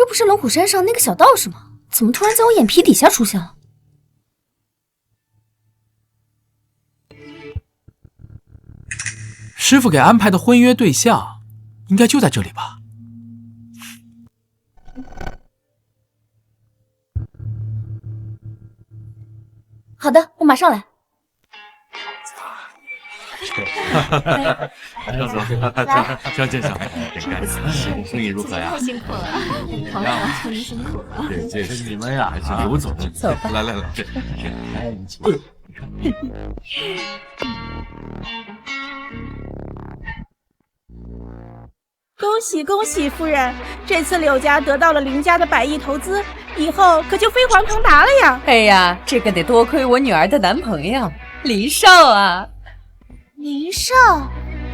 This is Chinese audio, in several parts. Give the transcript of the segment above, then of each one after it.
不是龙虎山上那个小道士吗？怎么突然在我眼皮底下出现了？师傅给安排的婚约对象，应该就在这里吧？好的，我马上来。张见小，生意如何呀？太辛苦了，皇上，求您辛苦了。对，这是你们呀，还是刘总？走吧。来，这。恭喜恭喜，夫人！这次柳家得到了林家的100亿投资，以后可就飞黄腾达了呀！哎呀，这个得多亏我女儿的男朋友林少啊。林少，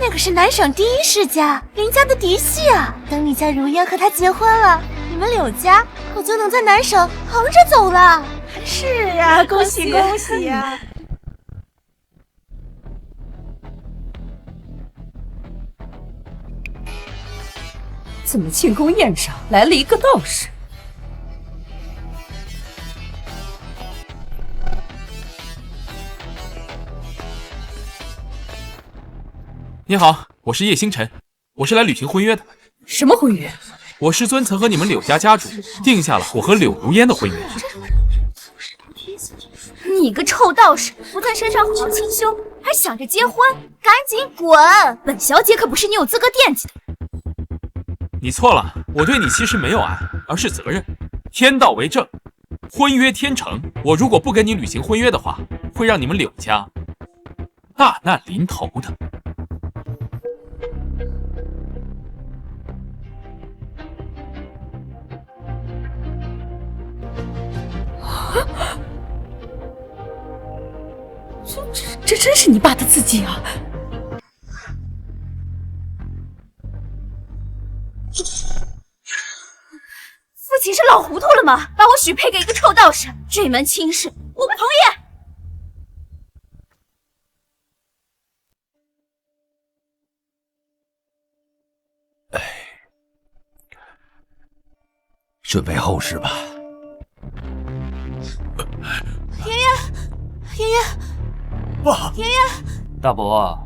那可是南省第1世家，林家的嫡系啊！等你家如烟和他结婚了，你们柳家可就能在南省横着走了。是啊，恭喜恭喜呀！怎么庆功宴上来了一个道士？你好，我是叶星辰，我是来履行婚约的。什么婚约？我师尊曾和你们柳家家主定下了我和柳如烟的婚约。你个臭道士，不在身上好好清修，还想着结婚？赶紧滚！本小姐可不是你有资格惦记的。你错了，我对你其实没有爱，而是责任。天道为证，婚约天成。我如果不跟你履行婚约的话，会让你们柳家大难临头的。这真是你爸的字迹啊！父亲是老糊涂了吗？把我许配给一个臭道士，这门亲事我不同意。准备后事吧。爷爷，爸，爷爷，大伯，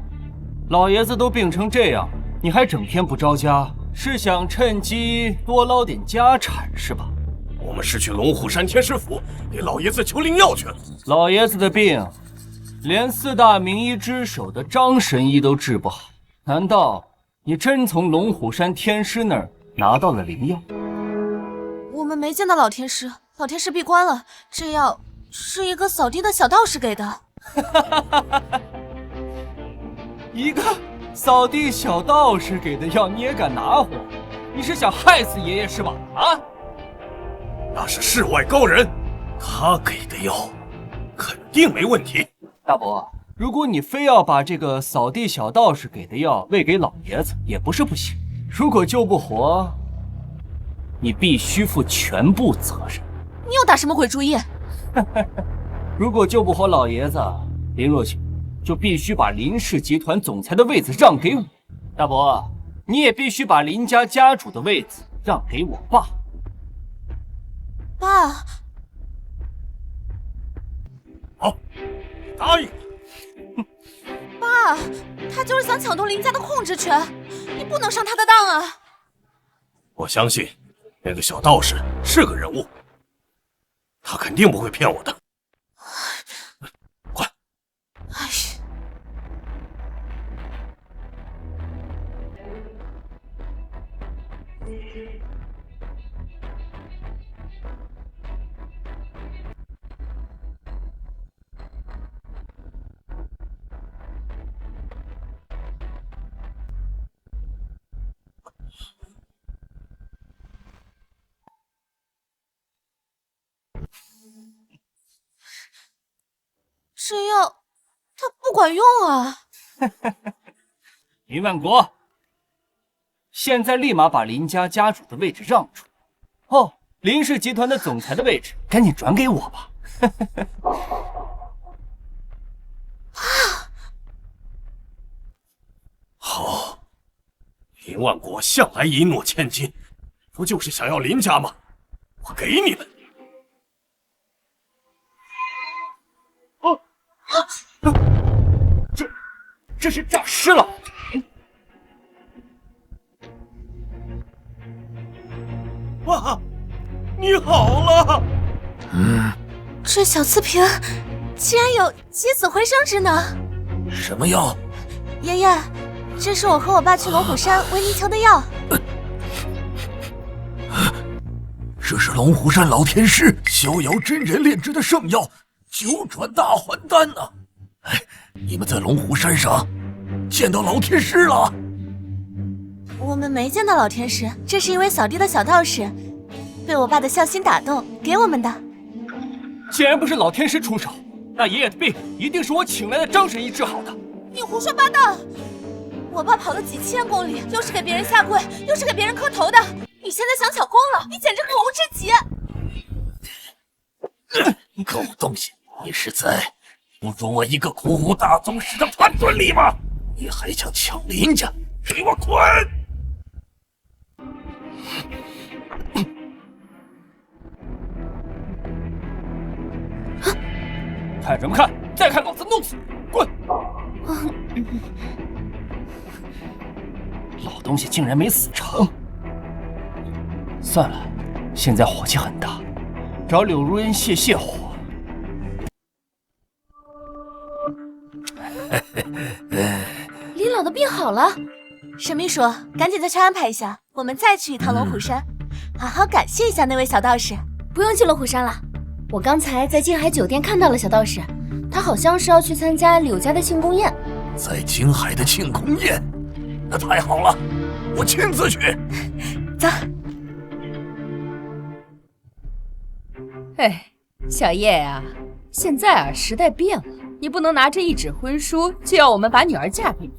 老爷子都病成这样，你还整天不着家，是想趁机多捞点家产是吧？我们是去龙虎山天师府给老爷子求灵药去了。老爷子的病，连4大名医之首的张神医都治不好，难道你真从龙虎山天师那儿拿到了灵药？我们没见到老天师，老天师闭关了，这药是一个扫地的小道士给的。一个扫地小道士给的药你也敢拿回来？你是想害死爷爷是吧？啊！那是世外高人，他给的药肯定没问题。大伯，如果你非要把这个扫地小道士给的药喂给老爷子，也不是不行。如果救不活，你必须负全部责任。你又打什么鬼主意？如果救不活老爷子，林若雪就必须把林氏集团总裁的位子让给我。大伯，你也必须把林家家主的位子让给我爸。爸，好，答应。爸，他就是想抢夺林家的控制权，你不能上他的当啊！我相信那个小道士是个人物，他肯定不会骗我的。快！哎呀，这药它不管用啊！林万国，现在立马把林家家主的位置让出。哦，林氏集团的总裁的位置，赶紧转给我吧。好，林万国向来一诺千金，不就是想要林家吗？我给你们。这是诈尸了。哇，你好了！这小瓷瓶竟然有起死回生之能。什么药？爷爷，这是我和我爸去龙虎山维尼求的药。这是龙虎山老天师逍遥真人炼制的圣药九转大还丹呢。哎，你们在龙虎山上见到老天师了？我们没见到老天师，这是一位扫地的小道士，被我爸的孝心打动，给我们的。既然不是老天师出手，那爷爷的病一定是我请来的张神医治好的。你胡说八道！我爸跑了几千公里，又是给别人下跪，又是给别人磕头的，你现在想抢功劳，你简直可恶至极！狗东西，你是在不如我一个苦湖大宗师的判断力吗？你还想抢林家？给我滚！看什么看？再看老子弄死你！滚！老东西竟然没死成。算了，现在火气很大，找柳如烟泄火。李老的病好了，沈秘书，赶紧再去安排一下，我们再去一趟龙虎山，好好感谢一下那位小道士。不用去龙虎山了，我刚才在金海酒店看到了小道士，他好像是要去参加柳家的庆功宴。在金海的庆功宴，那太好了，我亲自去。走。哎，小叶啊，现在啊时代变了，你不能拿着一纸婚书就要我们把女儿嫁给你，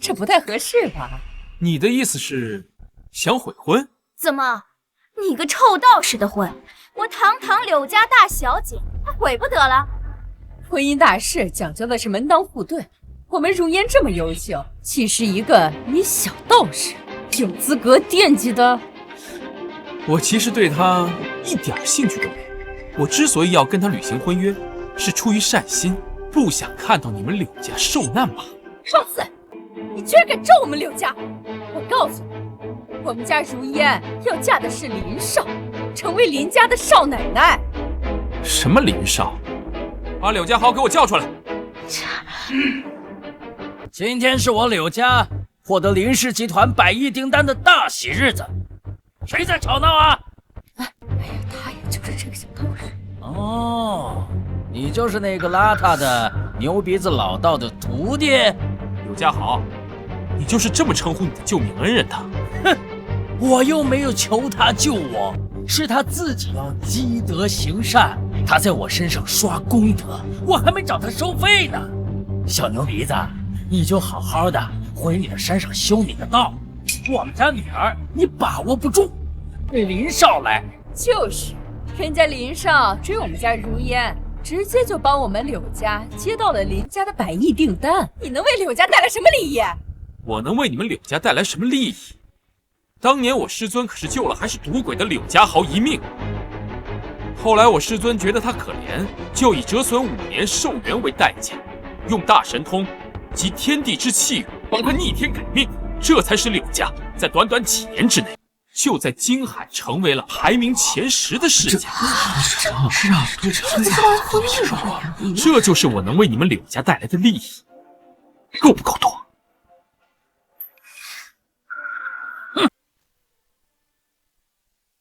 这不太合适吧？你的意思是想悔婚？怎么，你个臭道士的婚，我堂堂柳家大小姐还悔不得了？婚姻大事讲究的是门当户对，我们如烟这么优秀，岂是一个你小道士有资格惦记的？我其实对他一点兴趣都没有。我之所以要跟他履行婚约，是出于善心，不想看到你们柳家受难吧。放肆！你居然敢咒我们柳家！我告诉你，我们家如烟要嫁的是林少，成为林家的少奶奶。什么林少？把柳家豪给我叫出来！今天是我柳家获得林氏集团100亿订单的大喜日子，谁在吵闹啊？哎呀，他呀就是这个小道士。哦，你就是那个邋遢的牛鼻子老道的徒弟？柳家豪，你就是这么称呼你的救命恩人的？哼，我又没有求他救我，是他自己要积德行善，他在我身上刷功德，我还没找他收费呢。小牛鼻子，你就好好的回你的山上修你的道，我们家女儿你把握不住，对林少来。就是人家林少追我们家如烟，直接就帮我们柳家接到了林家的100亿订单，你能为柳家带来什么利益？我能为你们柳家带来什么利益？当年我师尊可是救了还是赌鬼的柳家豪一命，后来我师尊觉得他可怜，就以折损5年寿元为代价，用大神通及天地之气帮他逆天改命，这才使柳家在短短几年之内就在金海成为了排名前10的世家。这就是我能为你们柳家带来的利益，够不够多？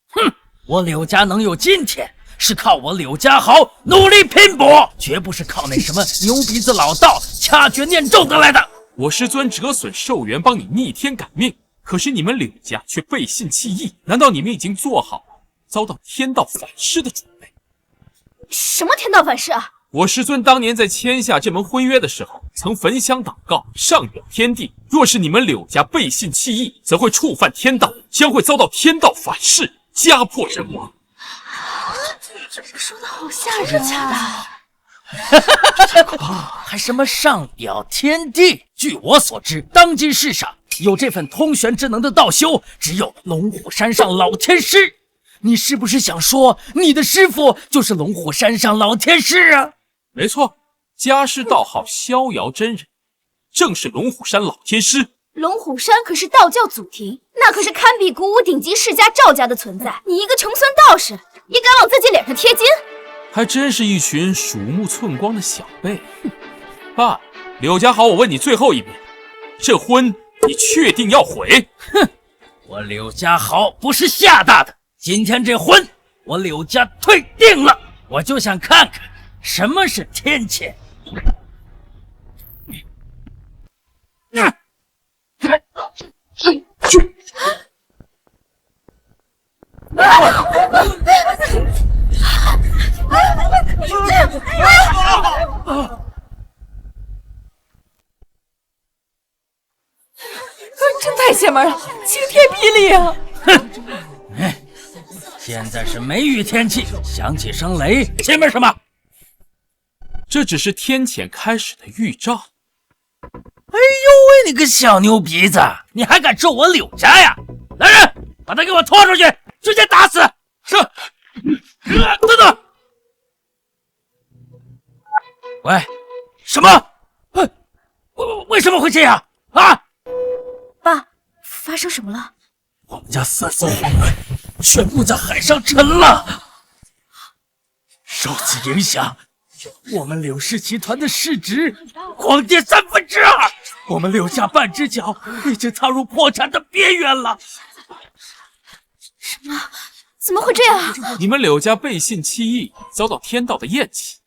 哼，我柳家能有今天，是靠我柳家豪努力拼搏，绝不是靠那什么牛鼻子老道掐诀念咒得来的。我师尊折损寿元帮你逆天改命，可是你们柳家却背信弃义，难道你们已经做好遭到天道反噬的准备？什么天道反噬啊？我师尊当年在签下这门婚约的时候，曾焚香祷告，上表天地，若是你们柳家背信弃义，则会触犯天道，将会遭到天道反噬，家破人亡。这说的好吓人啊！还什么上表天地？据我所知，当今世上有这份通玄之能的道修，只有龙虎山上老天师。你是不是想说你的师傅就是龙虎山上老天师啊？没错，家师道号逍遥真人，正是龙虎山老天师。龙虎山可是道教祖庭，那可是堪比古武顶级世家赵家的存在。你一个穷酸道士，也敢往自己脸上贴金？还真是一群鼠目寸光的小辈。爸，柳家豪，我问你最后一遍，这婚你确定要毁？哼，我柳家豪不是吓大的，今天这婚我柳家退定了。我就想看看什么是天谴。真太邪门了，晴天霹雳啊！哼，现在是梅雨天气，响几声雷，邪门什么？这只是天谴开始的预兆。哎呦喂，你个小牛鼻子，你还敢咒我柳家呀？来人，把他给我拖出去，直接打死！是。等等。喂，什么？为什么会这样啊？爸，发生什么了？我们家3艘货轮全部在海上沉了，受此影响，我们柳氏集团的市值狂跌2/3，我们柳家半只脚已经踏入破产的边缘了。什么？怎么会这样？你们柳家背信弃义，遭到天道的厌弃，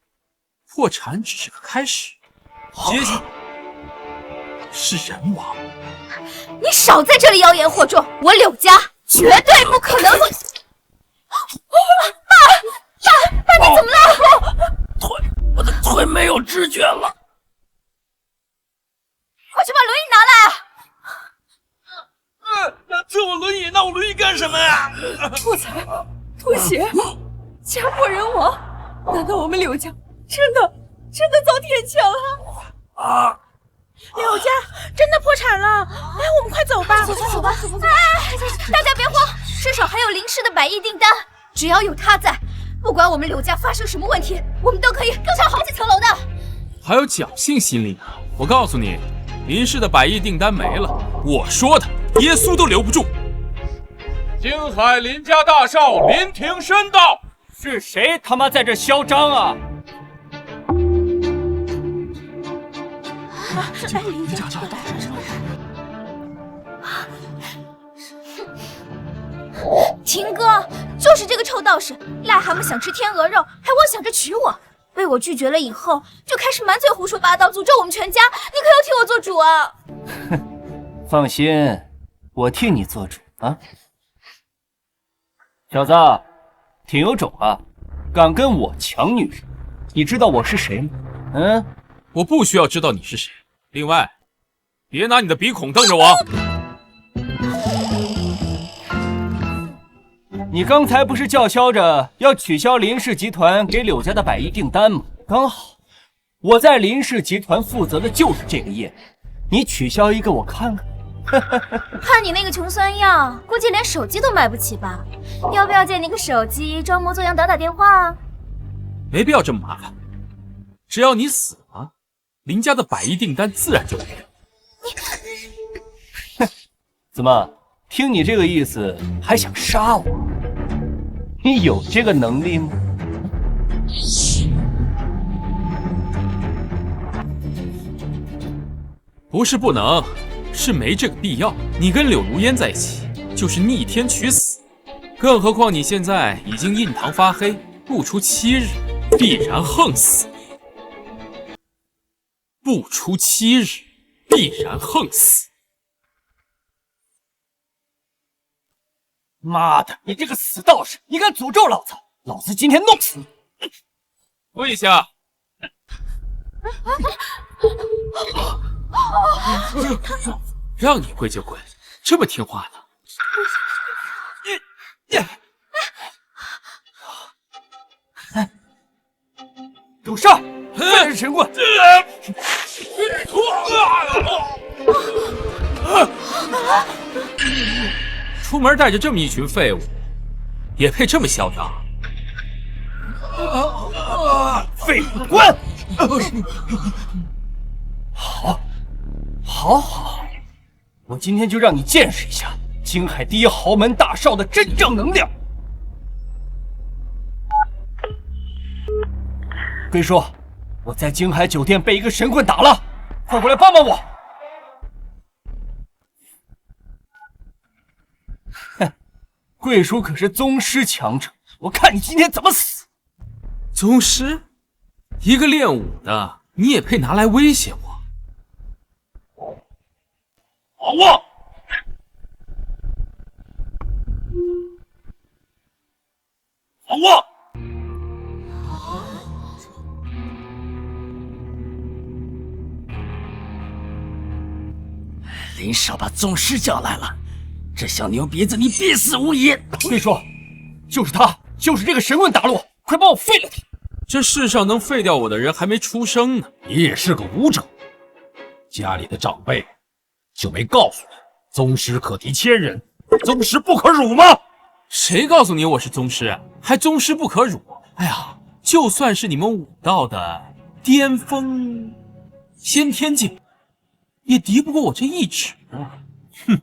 破产只是个开始，接下来是人亡。你少在这里妖言惑众，我柳家绝对不可能会。爸，你怎么了？我的腿没有知觉了，快去把轮椅拿来！这我轮椅，那我轮椅干什么呀？破财、吐血、家破人亡，难道我们柳家真的遭天谴了？啊！柳家真的破产了！哎，我们快走吧！走吧！哎，大家别慌，至少还有林氏的百亿订单，只要有他在，不管我们柳家发生什么问题，我们都可以更上好几层楼的。还有侥幸心理呢！我告诉你，林氏的百亿订单没了，我说的，耶稣都留不住。京海林家大少林挺身道：“是谁他妈在这嚣张啊？”霆哥，就是这个臭道士，癞蛤蟆想吃天鹅肉，还妄想着娶我，被我拒绝了以后，就开始满嘴胡说八道，诅咒我们全家。你可要替我做主啊！哼，放心，我替你做主啊。小子，挺有种啊，敢跟我抢女人，你知道我是谁吗？嗯，我不需要知道你是谁。另外，别拿你的鼻孔瞪着我。你刚才不是叫嚣着要取消林氏集团给柳家的百亿订单吗？刚好，我在林氏集团负责的就是这个业务，你取消一个我看看。看你那个穷酸样，估计连手机都买不起吧？要不要借你个手机，装模作样打电话啊？没必要这么麻烦，只要你死了，林家的百亿订单自然就没了。怎么，听你这个意思，还想杀我？你有这个能力吗？不是不能，是没这个必要。你跟柳如烟在一起，就是逆天取死。更何况你现在已经印堂发黑，不出7日，必然横死。不出7日，必然横死。妈的，你这个死道士，你敢诅咒老子，老子今天弄死你！跪下！让你跪就跪，这么听话呢？给我上！飞人神棍！出门带着这么一群废物，也配这么嚣张？废物滚！好，我今天就让你见识一下京海第一豪门大少的真正能量。龟叔，我在京海酒店被一个神棍打了，快过来帮帮我！哼，贵叔可是宗师强者，我看你今天怎么死！宗师，一个练武的，你也配拿来威胁我？好啊！好啊！林少把宗师叫来了，这小牛鼻子你必死无疑！贵叔，就是他，就是这个神棍打了我，快帮我废了他！这世上能废掉我的人还没出生呢。你也是个武者，家里的长辈就没告诉你，宗师可敌千人，宗师不可辱吗？谁告诉你我是宗师？还宗师不可辱？哎呀，就算是你们武道的巅峰先天境，也敌不过我这一指。哼，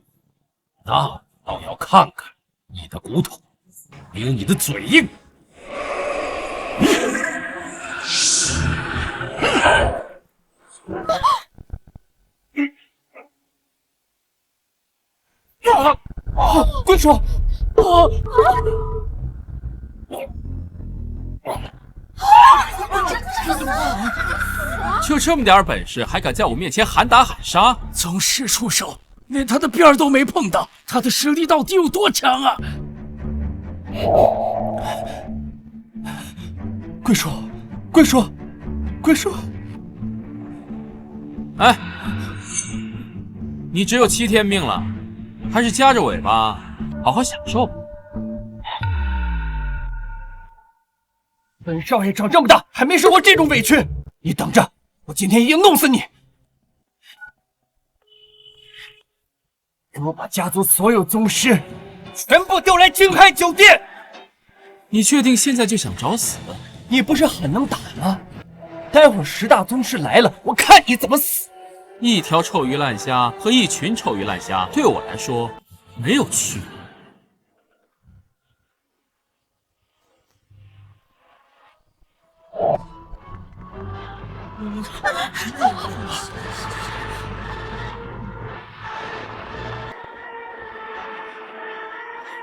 那倒要看看你的骨头比你的嘴硬。贵叔，就这么点本事，还敢在我面前喊打喊杀？宗师出手，连他的边儿都没碰到，他的实力到底有多强啊？贵叔，贵叔，贵叔！哎，你只有7天命了，还是夹着尾巴好好享受吧。本少爷长这么大还没受过这种委屈，你等着，我今天一定弄死你！给我把家族所有宗师全部调来京海酒店！你确定现在就想找死？你不是很能打吗？待会儿10大宗师来了，我看你怎么死！一条臭鱼烂虾和一群臭鱼烂虾对我来说没有区别。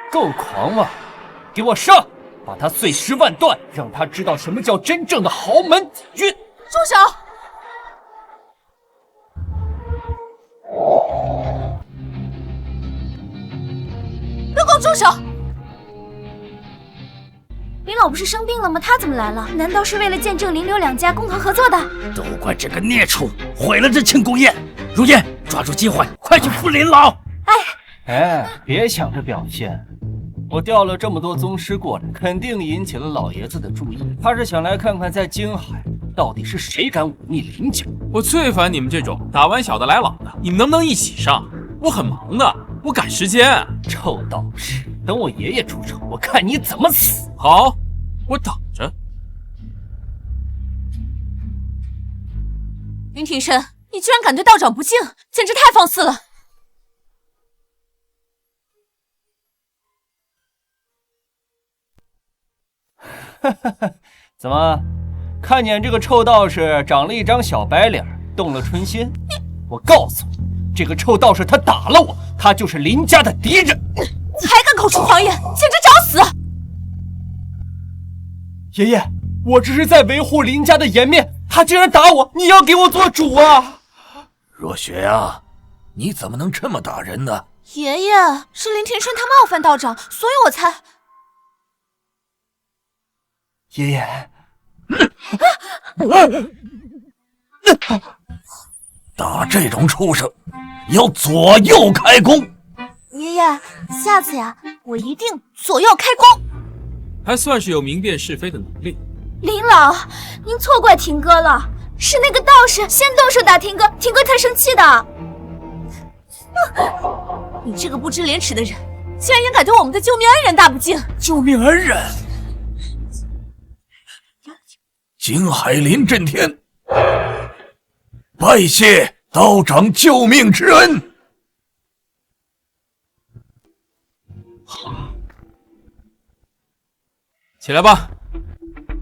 够狂妄！给我上！把他碎尸万段，让他知道什么叫真正的豪门底蕴！住手！都给我住手！林老不是生病了吗？他怎么来了？难道是为了见证林刘两家公堂合作的？都怪这个孽畜毁了这庆功宴！如烟，抓住机会，快去扶林老！哎，别想着表现。我调了这么多宗师过来，肯定引起了老爷子的注意。他是想来看看在京海到底是谁敢忤逆林家。我最烦你们这种打完小的来老的，你们能不能一起上？我很忙的，我赶时间。臭道士，等我爷爷出手，我看你怎么死。好，我等着。林庭深，你居然敢对道长不敬，简直太放肆了！怎么，看见这个臭道士长了一张小白脸，动了春心？我告诉你，这个臭道士他打了我，他就是林家的敌人。还敢口出狂言，简直找死！爷爷，我这是在维护林家的颜面，他竟然打我，你要给我做主啊！若雪呀，你怎么能这么打人呢？爷爷，是林庭深他冒犯道长，所以我才……爷爷，打这种畜生要左右开弓。爷爷，下次呀，我一定左右开弓。还算是有明辨是非的能力。林老，您错怪廷哥了，是那个道士先动手打廷哥，廷哥才生气的。你这个不知廉耻的人，竟然也敢对我们的救命恩人大不敬！救命恩人，景海林震天，拜谢道长救命之恩。起来吧，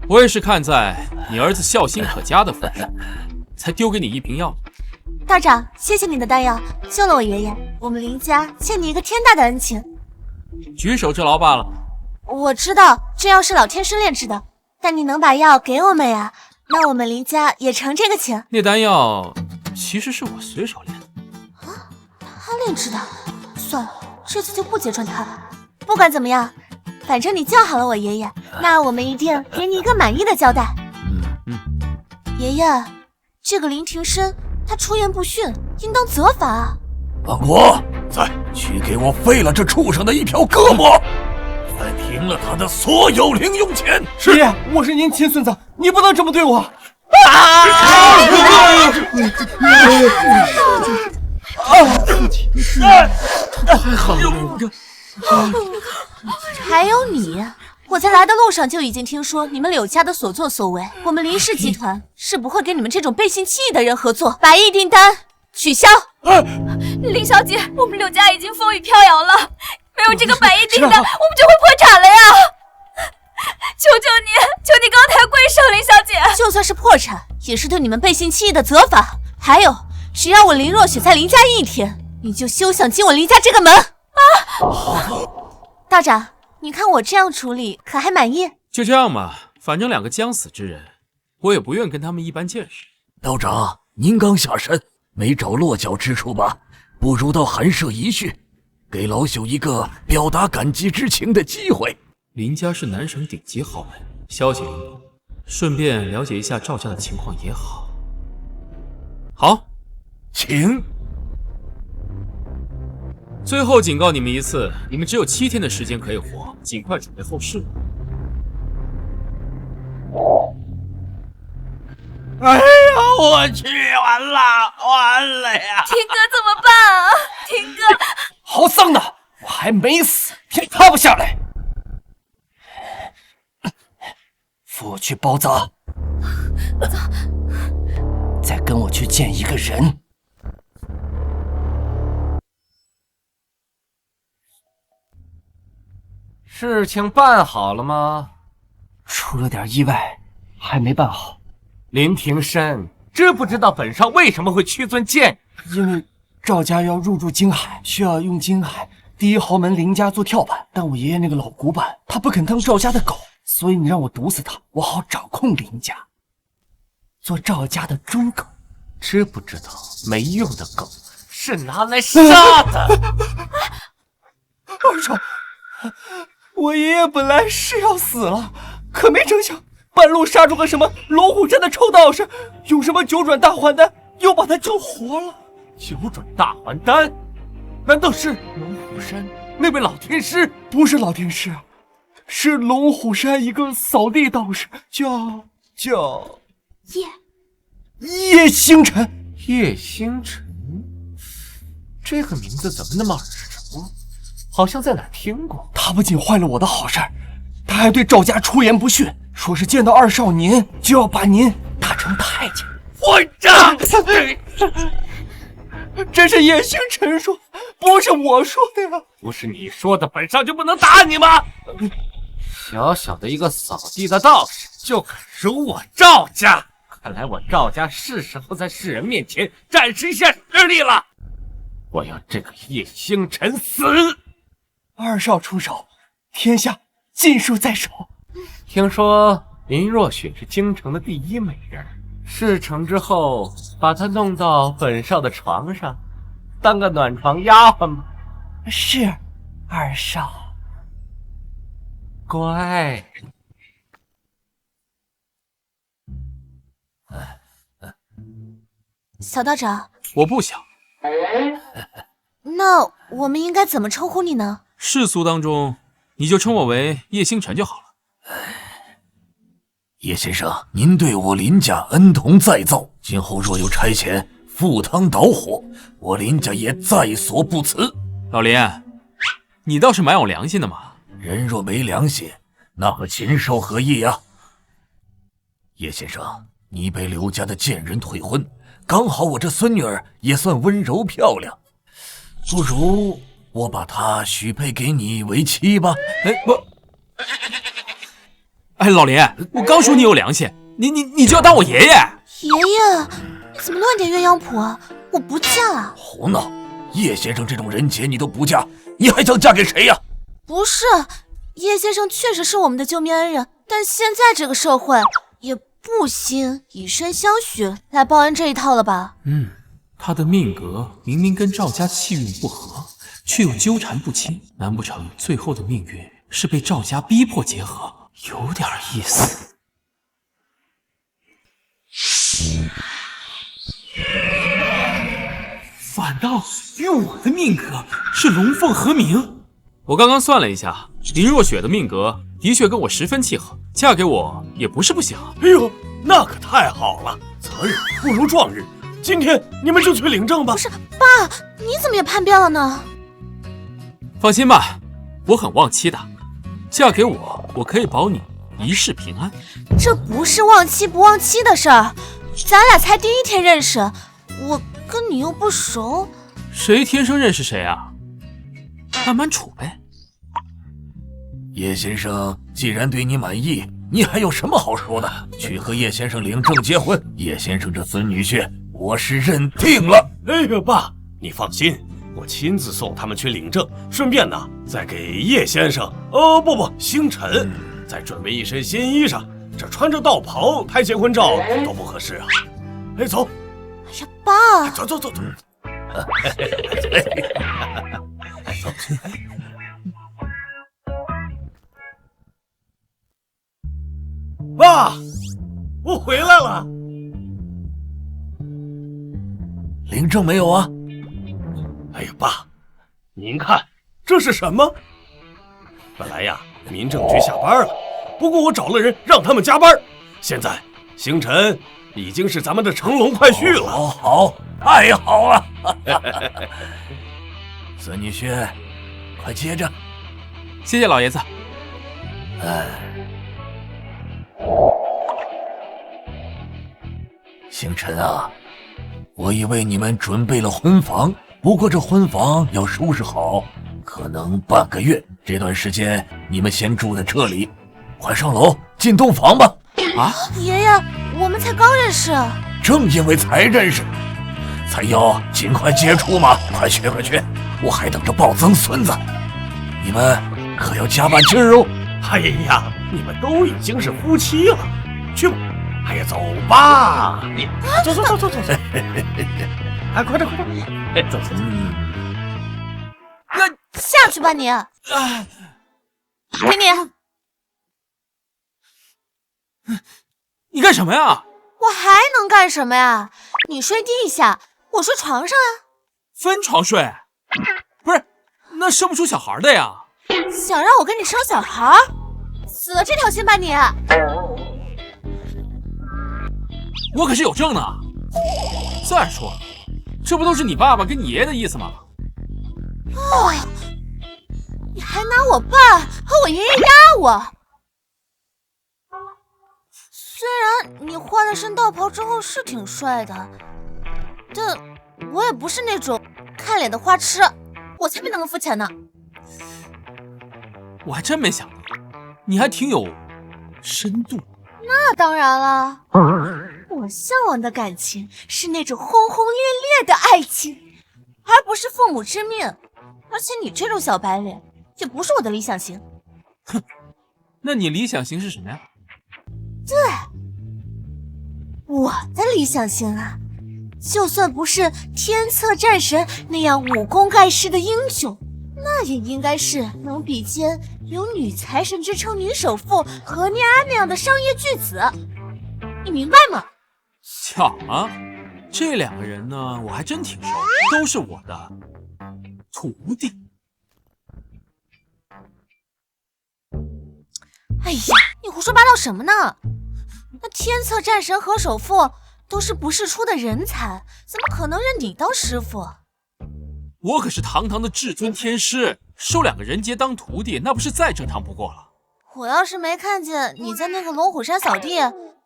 我也是看在你儿子孝心可嘉的份上，才丢给你一瓶药。道长，谢谢你的丹药，救了我爷爷。我们林家欠你一个天大的恩情。举手之劳罢了。我知道这药是老天师炼制的，但你能把药给我们呀？那我们林家也承这个情。那丹药其实是我随手炼的。啊，他炼制的？算了，这次就不揭穿他了。不管怎么样，反正你救好了我爷爷，那我们一定给你一个满意的交代。爷爷，这个林庭深他出言不逊，应当责罚啊。万国，再去给我废了这畜生的一条胳膊，再停了他的所有零用钱。爷爷，我是您亲孙子，你不能这么对我。太好了！还有你，我在来的路上就已经听说你们柳家的所作所为，我们林氏集团是不会跟你们这种背信弃义的人合作。百亿订单取消。林小姐，我们柳家已经风雨飘摇了，没有这个百亿订单，我们就会破产了呀！求求你，求你高抬贵手，林小姐。就算是破产，也是对你们背信弃义的责罚。还有，只要我林若雪在林家一天，你就休想进我林家这个门啊！道长，你看我这样处理可还满意？就这样吧，反正两个将死之人，我也不愿跟他们一般见识。道长，您刚下山，没找落脚之处吧？不如到寒舍一叙，给老朽一个表达感激之情的机会。林家是南省顶级豪门，消息灵通，顺便了解一下赵家的情况也好。好，请。最后警告你们一次，你们只有7天的时间可以活，尽快准备后事。哎呀，我去，完了呀！天哥怎么办啊？天哥，好丧的，我还没死，天塌不下来。扶我去包扎，再跟我去见一个人。事情办好了吗？出了点意外，还没办好。林庭深，知不知道本少为什么会屈尊见你？因为赵家要入驻京海，需要用京海第一豪门林家做跳板，但我爷爷那个老古板，他不肯当赵家的狗，所以你让我毒死他，我好掌控林家，做赵家的忠狗。知不知道没用的狗是拿来杀的？二少，我爷爷本来是要死了，可没成想半路杀出个什么龙虎山的臭道士，用什么九转大还丹又把他救活了。九转大还丹？难道是龙虎山那位老天师？不是老天师，是龙虎山一个扫地道士，叫叶星辰。叶星辰，这个名字怎么那么耳熟？好像在哪听过。他不仅坏了我的好事儿，他还对赵家出言不逊，说是见到二少您就要把您打成太监。混账！这是叶星辰说，不是我说的呀。不是你说的，本少就不能打你吗？小小的一个扫地的道士就肯辱我赵家，看来我赵家是时候在世人面前展示一下实力了。我要这个叶星辰死！二少出手，天下尽数在手。听说林若雪是京城的第一美人，事成之后把她弄到本少的床上，当个暖床丫鬟吗？是，二少。乖。小道长，我不想。那我们应该怎么称呼你呢？世俗当中，你就称我为叶星辰就好了。叶先生，您对我林家恩同再造，今后若有差遣，赴汤蹈火，我林家也在所不辞。老林，你倒是蛮有良心的嘛。人若没良心，那和禽兽何异呀？叶先生，你被刘家的贱人退婚，刚好我这孙女儿也算温柔漂亮，不如我把她许配给你为妻吧？老林，我刚说你有良心，你就要当我爷爷？爷爷，你怎么乱点鸳鸯谱啊？我不嫁。胡闹！叶先生这种人杰你都不嫁，你还想嫁给谁呀？不是，叶先生确实是我们的救命恩人，但现在这个社会也不兴以身相许来报恩这一套了吧？他的命格明明跟赵家气运不合，却又纠缠不清，难不成最后的命运是被赵家逼迫结合？有点意思。反倒与我的命格是龙凤和鸣。我刚刚算了一下，林若雪的命格的确跟我十分契合，嫁给我也不是不行。哎呦，那可太好了！择日不如撞日，今天你们就去领证吧。不是，爸，你怎么也叛变了呢？放心吧，我很旺妻的，嫁给我，我可以保你一世平安。这不是旺妻不旺妻的事儿，咱俩才第一天认识，我跟你又不熟。谁天生认识谁啊？慢慢处呗。叶先生既然对你满意，你还有什么好说的？去和叶先生领证结婚，叶先生这孙女婿我是认定了。哎呀，爸，你放心，我亲自送他们去领证，顺便呢再给叶先生，星辰再准备一身新衣裳，这穿着道袍拍结婚照多不合适啊！哎，走。哎呀，爸，走。爸，我回来了。领证没有啊？哎呀，爸，您看这是什么？本来呀，民政局下班了，不过我找了人让他们加班。现在星辰已经是咱们的乘龙快婿了。好，太好了！孙女婿，快接着。谢谢老爷子。星辰啊，我已为你们准备了婚房，不过这婚房要收拾好，可能半个月。这段时间你们先住在这里，快上楼进洞房吧。啊，爷爷，我们才刚认识。正因为才认识，才要尽快接触嘛。快去，我还等着抱曾孙子，你们可要加把劲儿哦。哎呀，你们都已经是夫妻了，去吧。哎呀，走吧，你走。哎，快点，走。下去吧你。给你。你干什么呀？我还能干什么呀？你睡地下，我睡床上啊。分床睡？不是，那生不出小孩的呀。想让我跟你生小孩？死了这条心吧你。我可是有证呢。再说，这不都是你爸爸跟你爷爷的意思吗？你还拿我爸和我爷爷压我。虽然你换了身道袍之后是挺帅的，但我也不是那种看脸的花痴，我才没那么肤浅呢。我还真没想到，你还挺有深度。那当然了，我向往的感情是那种轰轰烈烈的爱情，而不是父母之命。而且你这种小白脸也不是我的理想型。哼，那你理想型是什么呀？对，我的理想型啊，就算不是天策战神那样武功盖世的英雄，那也应该是能比肩有女财神之称女首富何念安那样的商业巨子，你明白吗？巧啊，这两个人呢，我还真挺熟，都是我的徒弟。哎呀，你胡说八道什么呢？那天策战神何首富都是不世出的人才，怎么可能认你当师傅？我可是堂堂的至尊天师，收2个人杰当徒弟，那不是再正常不过了。我要是没看见你在那个龙虎山扫地，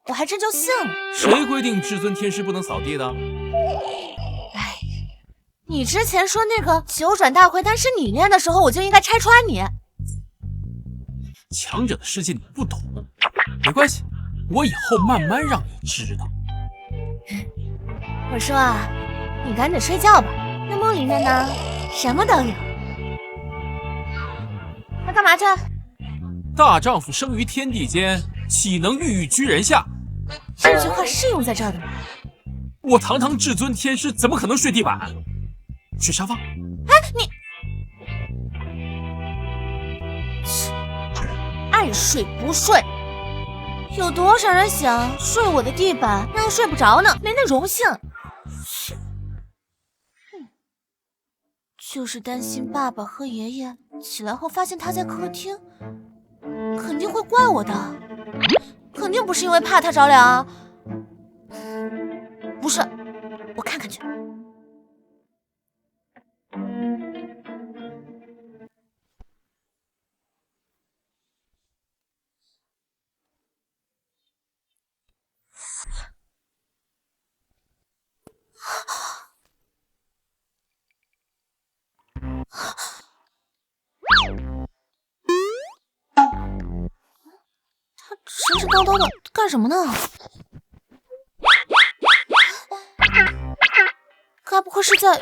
我还真就信了。谁规定至尊天师不能扫地的？哎，你之前说那个九转大回丹是你练的时候，我就应该拆穿你。强者的世界你不懂，没关系，我以后慢慢让你知道。我说啊，你赶紧睡觉吧，那梦里面呢，什么都有。他干嘛去？大丈夫生于天地间，岂能郁郁居人下？这句话是用在这儿的吗？我堂堂至尊天师，怎么可能睡地板？睡沙发。哎，你爱睡不睡，有多少人想睡我的地板，那还睡不着呢，没那荣幸。就是担心爸爸和爷爷起来后发现他在客厅，肯定会怪我的，肯定不是因为怕他着凉。不是，我看看去。他神神叨叨的干什么呢？该不会是在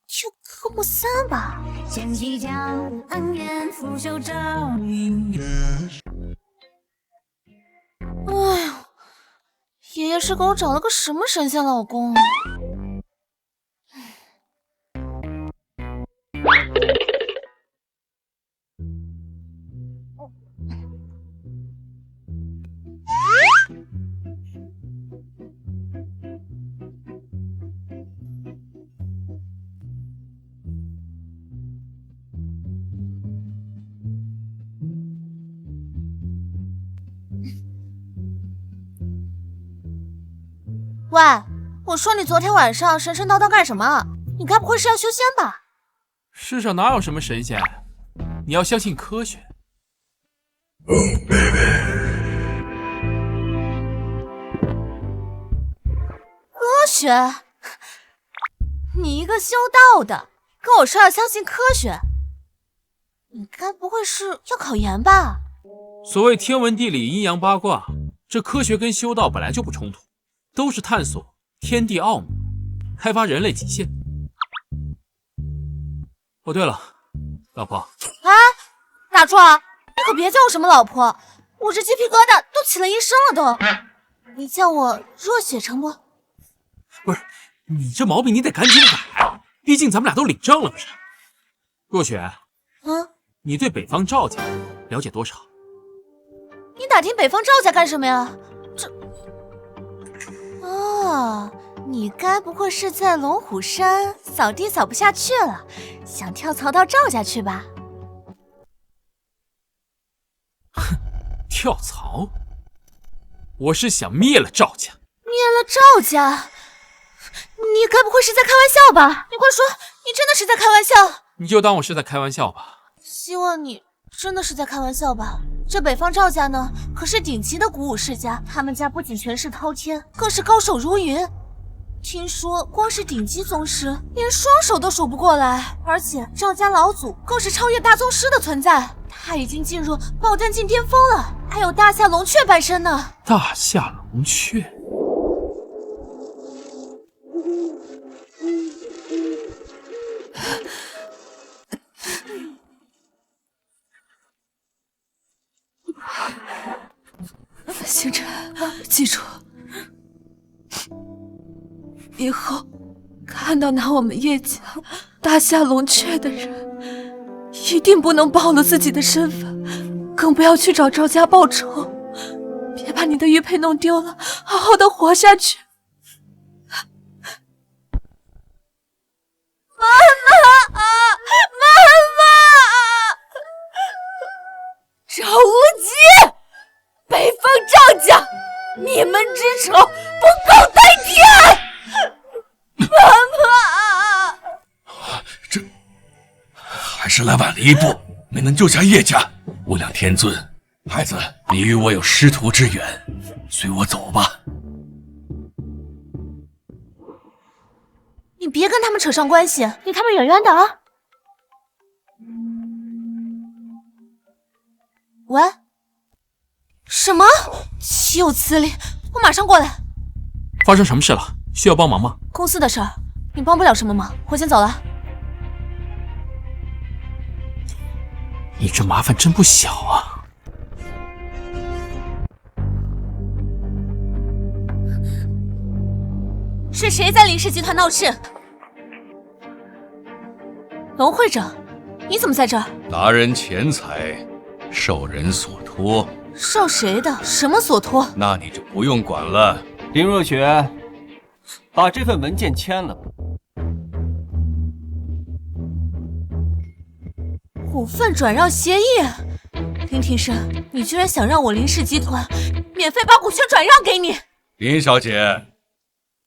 救科目3吧？前几将恩怨拂袖照明月。哎呦，爷爷是给我找了个什么神仙老公啊？喂，我说你昨天晚上神神叨叨干什么？你该不会是要修仙吧？世上哪有什么神仙？你要相信科学。科学？你一个修道的，跟我说要相信科学？你该不会是要考研吧？所谓天文地理、阴阳八卦，这科学跟修道本来就不冲突。都是探索天地奥秘，开发人类极限。哦，对了，老婆。啊，大柱，你可别叫我什么老婆，我这鸡皮疙瘩都起了一身了都。你叫我若雪成不？不是，你这毛病你得赶紧改，毕竟咱们俩都领证了，不是？若雪，你对北方赵家了解多少？你打听北方赵家干什么呀？哦，你该不会是在龙虎山扫地扫不下去了，想跳槽到赵家去吧？哼，跳槽？我是想灭了赵家。灭了赵家？你该不会是在开玩笑吧？你快说，你真的是在开玩笑？你就当我是在开玩笑吧。希望你真的是在开玩笑吧。这北方赵家呢，可是顶级的古武世家，他们家不仅权势滔天，更是高手如云。听说光是顶级宗师，连双手都数不过来，而且赵家老祖更是超越大宗师的存在，他已经进入爆丹境巅峰了，还有大夏龙雀伴身呢。大夏龙雀？星辰，记住，以后看到拿我们叶家大夏龙雀的人，一定不能暴露自己的身份，更不要去找赵家报仇，别把你的玉佩弄丢了，好好的活下去。妈妈啊，妈妈！赵无极，北方赵家，你们之仇不够大10来万里一步，没能救下叶家。无量天尊，孩子，你与我有师徒之缘，随我走吧。你别跟他们扯上关系，离他们远远的啊！喂？什么？岂有此理！我马上过来。发生什么事了？需要帮忙吗？公司的事儿，你帮不了什么忙，我先走了。你这麻烦真不小啊！是谁在林氏集团闹事？龙会长，你怎么在这儿？拿人钱财，受人所托。受谁的？什么所托？那你就不用管了。林若雪，把这份文件签了吧。股份转让协议，林庭生，你居然想让我林氏集团免费把股权转让给你？林小姐，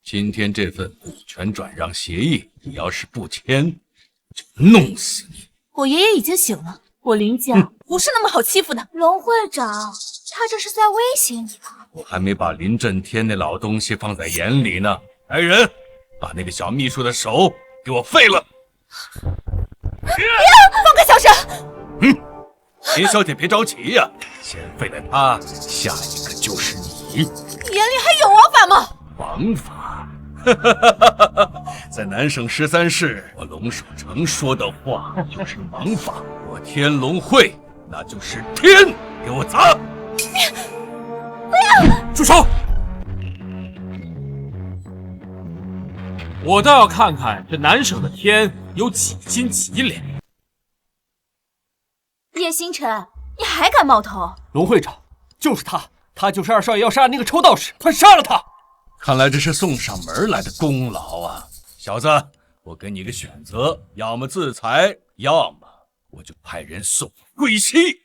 今天这份股权转让协议，你要是不签，就弄死你！我爷爷已经醒了，我林家不是那么好欺负的。龙会长，他这是在威胁你吧？我还没把林震天那老东西放在眼里呢。来人，把那个小秘书的手给我废了！放开小沈！林小姐别着急呀，先废了他，下一个就是你。眼里还有王法吗？王法？在南省13市，我龙守成说的话就是王法。我天龙会，那就是天！给我砸！不要！住手！我倒要看看这南省的天有几斤几两。叶星辰，你还敢冒头？龙会长，就是他，他就是二少爷要杀的那个臭道士，快杀了他！看来这是送上门来的功劳啊，小子，我给你个选择，要么自裁，要么我就派人送归西。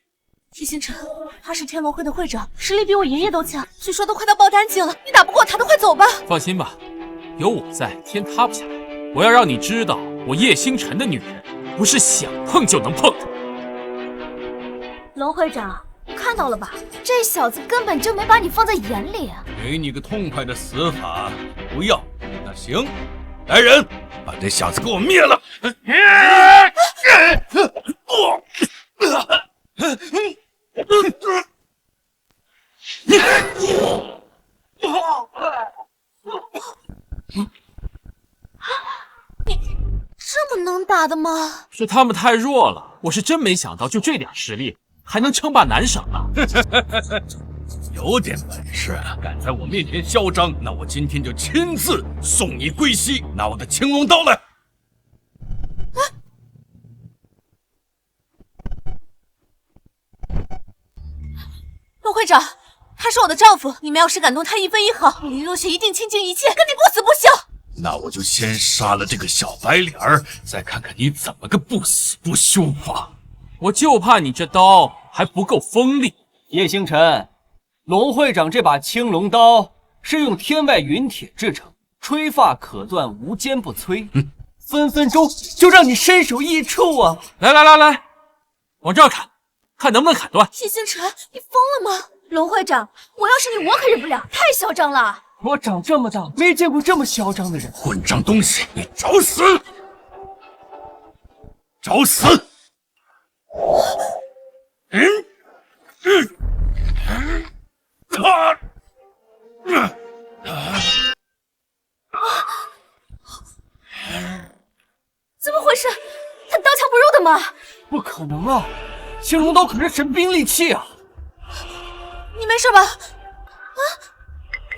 叶星辰，他是天龙会的会长，实力比我爷爷都强，据说都快到爆丹境了，你打不过他的，快走吧。放心吧，有我在，天塌不下来。我要让你知道，我叶星辰的女人不是想碰就能碰的。龙会长，看到了吧？这小子根本就没把你放在眼里。给你个痛快的死法，不要？那行，来人，把这小子给我灭了！你这么能打的吗？是他们太弱了，我是真没想到，就这点实力还能称霸南省啊！有点本事，敢在我面前嚣张，那我今天就亲自送你归西。拿我的青龙刀来！陆会长，他是我的丈夫，你们要是敢动他一分一毫，林若雪一定倾尽一切跟你不死不休。那我就先杀了这个小白脸儿，再看看你怎么个不死不休法。我就怕你这刀还不够锋利。叶星辰，龙会长这把青龙刀是用天外陨铁制成，吹发可断，无坚不摧，分分钟就让你身首异处啊！来，往这儿砍，看能不能砍断。叶星辰，你疯了吗？龙会长，我要是你，我可忍不了，太嚣张了。我长这么大没见过这么嚣张的人。混账东西，你找死！找死！怎么回事？他刀枪不入的吗？不可能啊！青龙刀可是神兵利器啊！你没事吧？啊？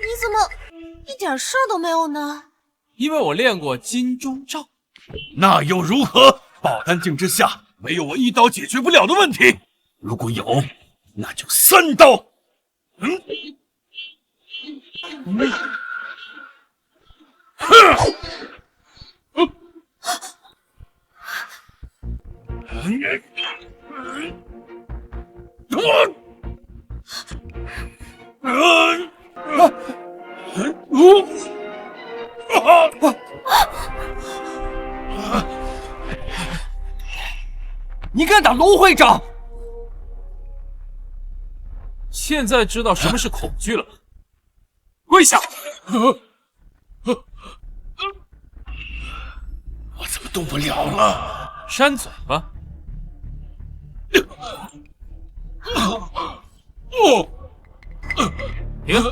你怎么一点事都没有呢？因为我练过金钟罩。那又如何？爆丹境之下，没有我一刀解决不了的问题。如果有，那就3刀。你敢打龙会长？现在知道什么是恐惧了吗？跪下！我怎么动不了了？扇嘴巴！停！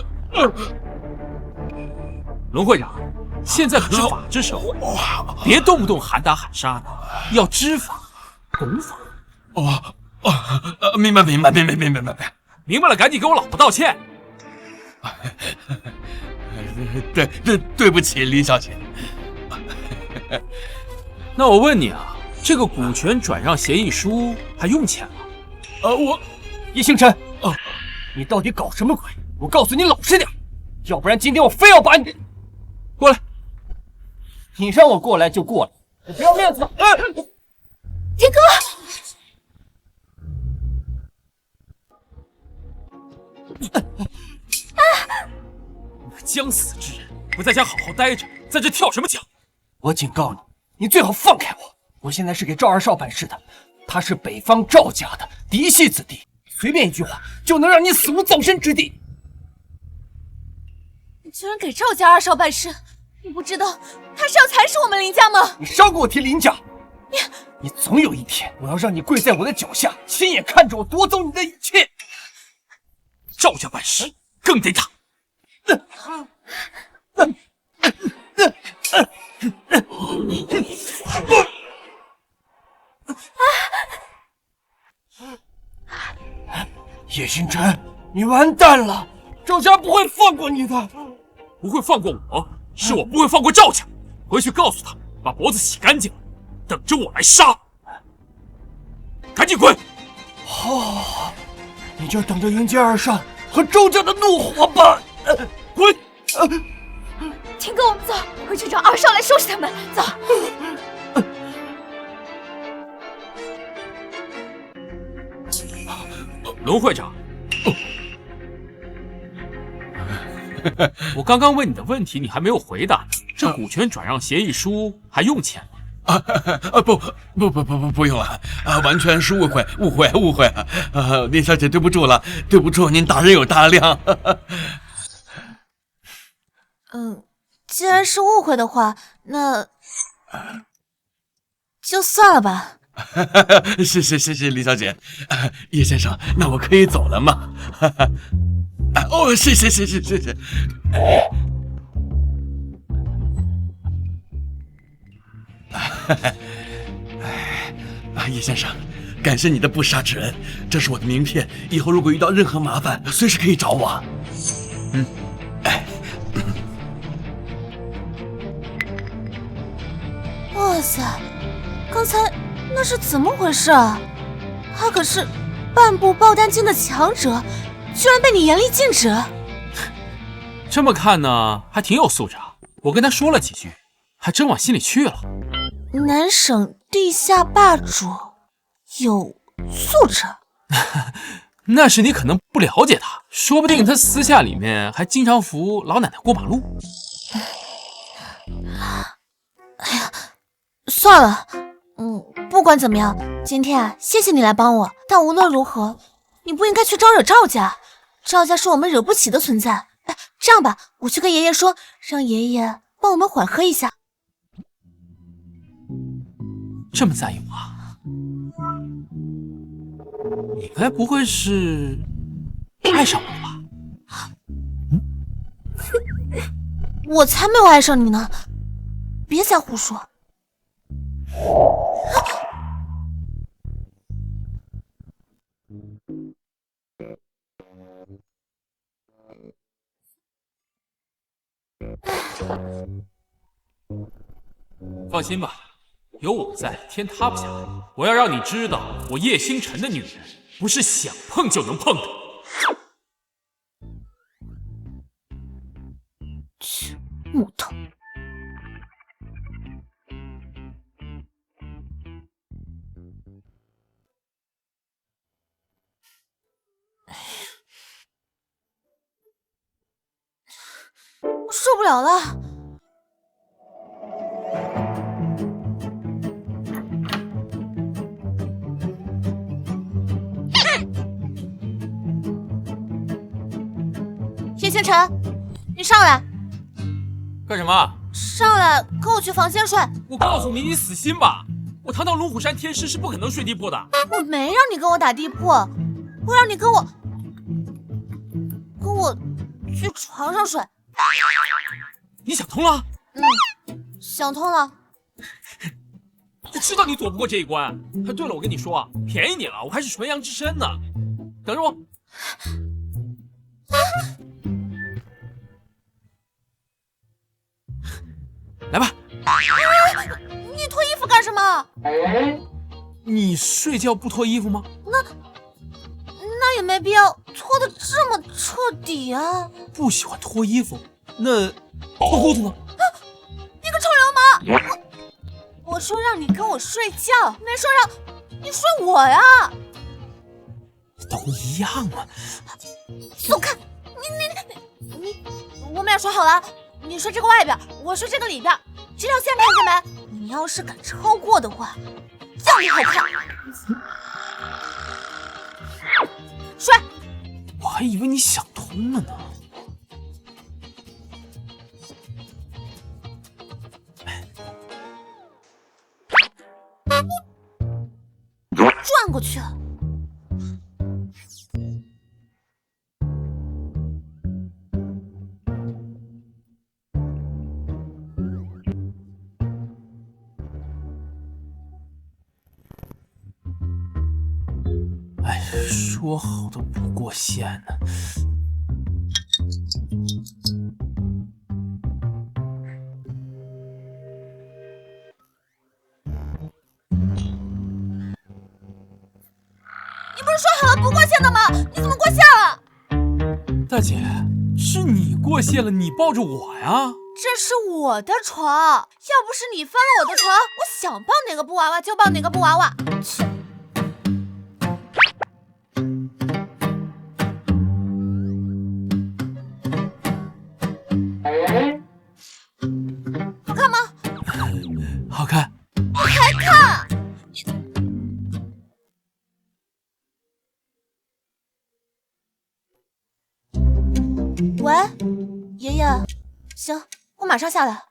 龙会长，现在可是法治社会，别动不动喊打喊杀的，要知法懂法。明白。明白了，赶紧给我老婆道歉。对不起，李小姐。那我问你啊，这个股权转让协议书还用钱吗？叶星辰，你到底搞什么鬼？我告诉你老实点，要不然今天我非要把你过来。你让我过来就过来，我不要面子。天哥。将死之人，不在家好好待着，在这跳什么脚？我警告你，你最好放开我！我现在是给赵二少办事的，他是北方赵家的嫡系子弟，随便一句话就能让你死无葬身之地。你居然给赵家二少办事，你不知道他是要蚕食我们林家吗？你少给我提林家！你总有一天，我要让你跪在我的脚下，亲眼看着我夺走你的一切。赵家办事更得打。叶星辰，你完蛋了！赵家不会放过你的，不会放过我，是我不会放过赵家。回去告诉他，把脖子洗干净了，等着我来杀。赶紧滚！好，你就等着迎接二少和周家的怒火吧！滚！天哥，我们走，回去找二少来收拾他们。走。龙会长，我刚刚问你的问题，你还没有回答呢。这股权转让协议书还用钱吗？不用了，完全是误会。林小姐，对不住了，对不住，您大人有大量。既然是误会的话，那就算了吧。谢谢李小姐。叶先生，那我可以走了吗？谢谢。叶先生，感谢你的不杀之恩，这是我的名片，以后如果遇到任何麻烦，随时可以找我。哇塞，刚才那是怎么回事啊？他可是半部爆弹境的强者，居然被你严厉禁止。这么看呢，还挺有素质啊。我跟他说了几句，还真往心里去了。南省地下霸主有素质？那是你可能不了解他，说不定他私下里面还经常扶老奶奶过马路。哎呀，算了，不管怎么样，今天啊，谢谢你来帮我。但无论如何，你不应该去招惹赵家，赵家是我们惹不起的存在。哎，这样吧，我去跟爷爷说，让爷爷帮我们缓和一下。这么在意我？你该不会是爱上我了吧？我才没有爱上你呢，别再胡说。放心吧，有我在，天塌不下来。我要让你知道，我叶星辰的女人不是想碰就能碰的。切，木头。我受不了了。天辰，你上来，干什么？上来，跟我去房间睡。我告诉你，你死心吧！我堂堂龙虎山天师是不可能睡地铺的。我没让你跟我打地铺，我让你跟我去床上睡。你想通了？想通了。我知道你躲不过这一关。对了，我跟你说啊，便宜你了，我还是纯阳之身呢。等着我。来吧。你脱衣服干什么？你睡觉不脱衣服吗？那也没必要脱得这么彻底啊。不喜欢脱衣服，那脱裤子呢？你个臭流氓！我说让你跟我睡觉，没说让你睡我呀。都一样嘛。走开！你，我们俩说好了，你睡这个外边，我睡这个里边，这条线看见没？你要是敢超过的话，叫你好看。睡。我还以为你想通了呢。转过去。说好的不过线呢？你不是说好了不过线的吗？你怎么过线了？大姐，是你过线了，你抱着我呀。这是我的床，要不是你翻了我的床，我想抱哪个布娃娃就抱哪个布娃娃。切！好看吗？好看。你还看？喂，爷爷，行，我马上下来。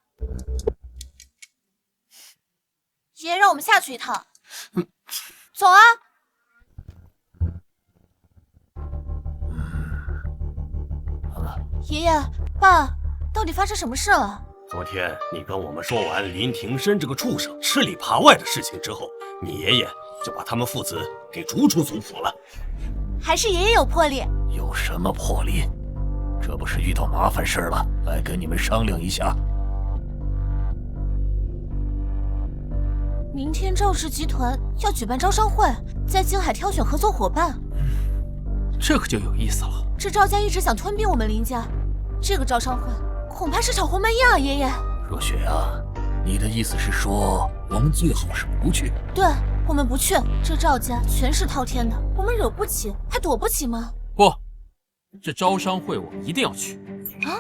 爷爷让我们下去一趟，走啊！爷爷，爸，到底发生什么事了？昨天你跟我们说完林庭深这个畜生吃里扒外的事情之后，你爷爷就把他们父子给逐出族谱了。还是爷爷有魄力。有什么魄力？这不是遇到麻烦事了，来跟你们商量一下。明天赵氏集团要举办招商会，在京海挑选合作伙伴。这可就有意思了。这赵家一直想吞并我们林家，这个招商会恐怕是炒鸿门宴啊！爷爷，若雪啊，你的意思是说我们最好是不去？对，我们不去。这赵家权势滔天的，我们惹不起，还躲不起吗？不，这招商会我一定要去。啊？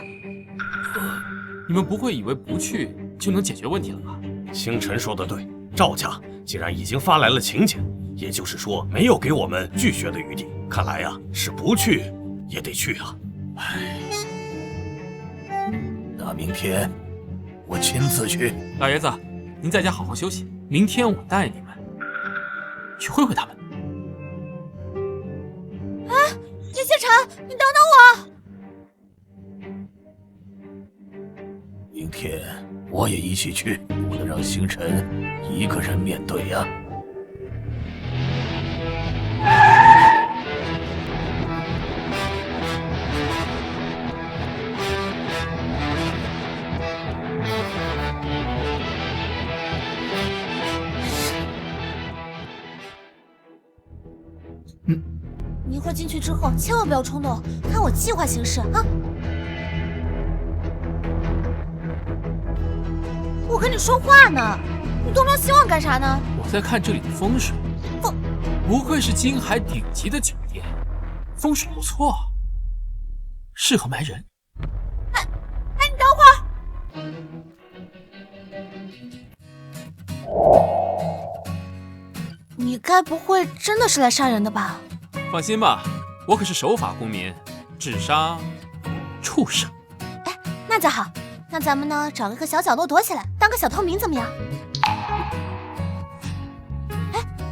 你们不会以为不去就能解决问题了吧？星辰说的对，赵家既然已经发来了请柬，也就是说没有给我们拒绝的余地。看来呀，是不去也得去啊。那明天我亲自去。老爷子，您在家好好休息，明天我带你们去会会他们。哎，叶谢晨，你等等我。明天我也一起去，不能让星辰一个人面对呀。你一会儿进去之后，千万不要冲动，看我计划行事啊！我跟你说话呢，你东张西望干啥呢？我在看这里的风水。不愧是京海顶级的酒店，风水不错，适合埋人。哎，你等会儿。你该不会真的是来杀人的吧？放心吧，我可是守法公民，只杀畜生！那就好，那咱们呢找个小角落躲起来，当个小透明怎么样？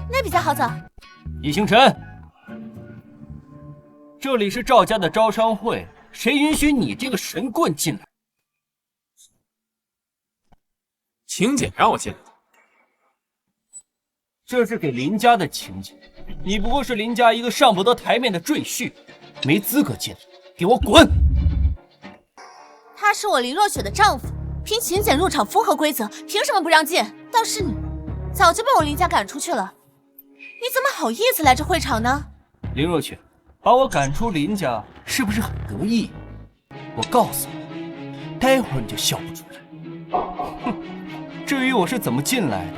那比较好走。叶星辰，这里是赵家的招商会，谁允许你这个神棍进来？请柬让我进来的。这是给林家的请柬，你不过是林家一个上不得台面的赘婿，没资格进来，给我滚！他是我林若雪的丈夫，凭请柬入场符合规则，凭什么不让进？倒是你，早就被我林家赶出去了，你怎么好意思来这会场呢？林若雪，把我赶出林家是不是很得意？我告诉你，待会儿你就笑不出来。哼，至于我是怎么进来的，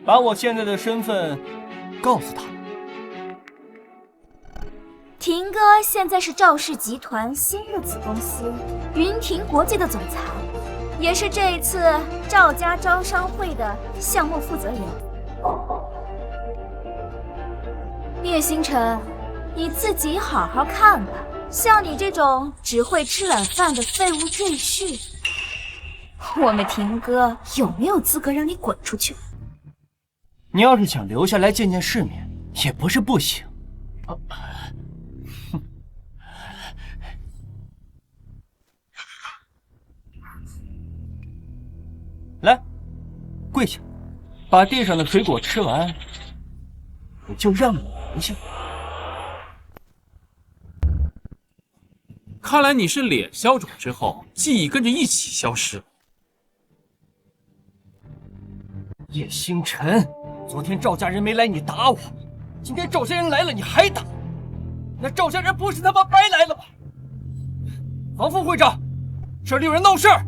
把我现在的身份告诉他。霆哥现在是赵氏集团新的子公司云霆国际的总裁，也是这一次赵家招商会的项目负责人。叶星辰，你自己好好看吧，像你这种只会吃软饭的废物赘婿，我们霆哥有没有资格让你滚出去？你要是想留下来见见世面，也不是不行。来，跪下，把地上的水果吃完，我就让你留下。看来你是脸消肿之后，记忆跟着一起消失了。叶星辰，昨天赵家人没来，你打我；今天赵家人来了，你还打。那赵家人不是他妈白来了吗？王副会长，这里有人闹事儿。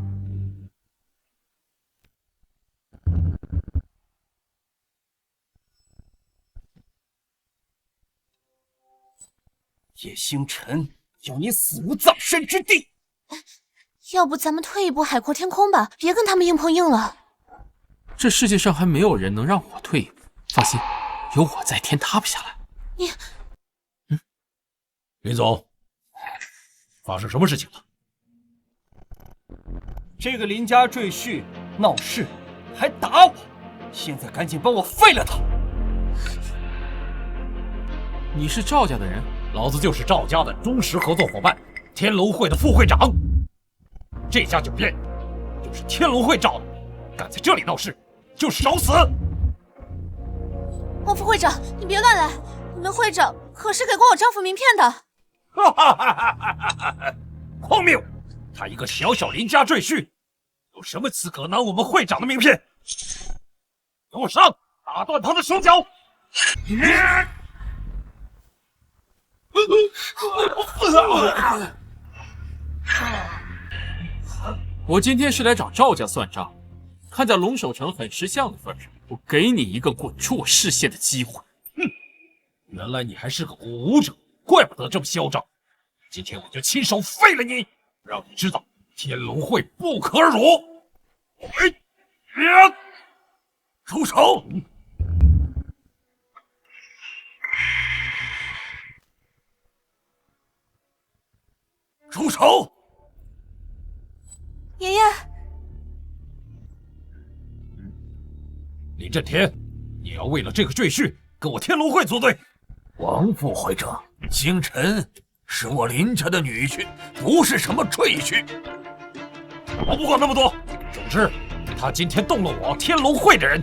叶星辰，要你死无葬身之地！要不咱们退一步海阔天空吧，别跟他们硬碰硬了。这世界上还没有人能让我退一步，放心，有我在，天塌不下来。你，林总，发生什么事情了？这个林家赘婿闹事，还打我，现在赶紧帮我废了他！你是赵家的人？老子就是赵家的忠实合作伙伴，天龙会的副会长。这家酒店就是天龙会找的，敢在这里闹事，就是找死！王副会长，你别乱来，你们会长可是给过我丈夫名片的。哈哈哈哈哈！荒谬！他一个小小林家赘婿，有什么资格拿我们会长的名片？给我上，打断他的手脚！我今天是来找赵家算账，看在龙首城很识相的份上，我给你一个滚出我视线的机会。哼，原来你还是个武者，怪不得这么嚣张。今天我就亲手废了你，让你知道天龙会不可辱。住手！住手！爷爷，林震天，你要为了这个赘婿跟我天龙会作对？王副会长，星辰是我林家的女婿，不是什么赘婿。我不管那么多，总之他今天动了我天龙会的人，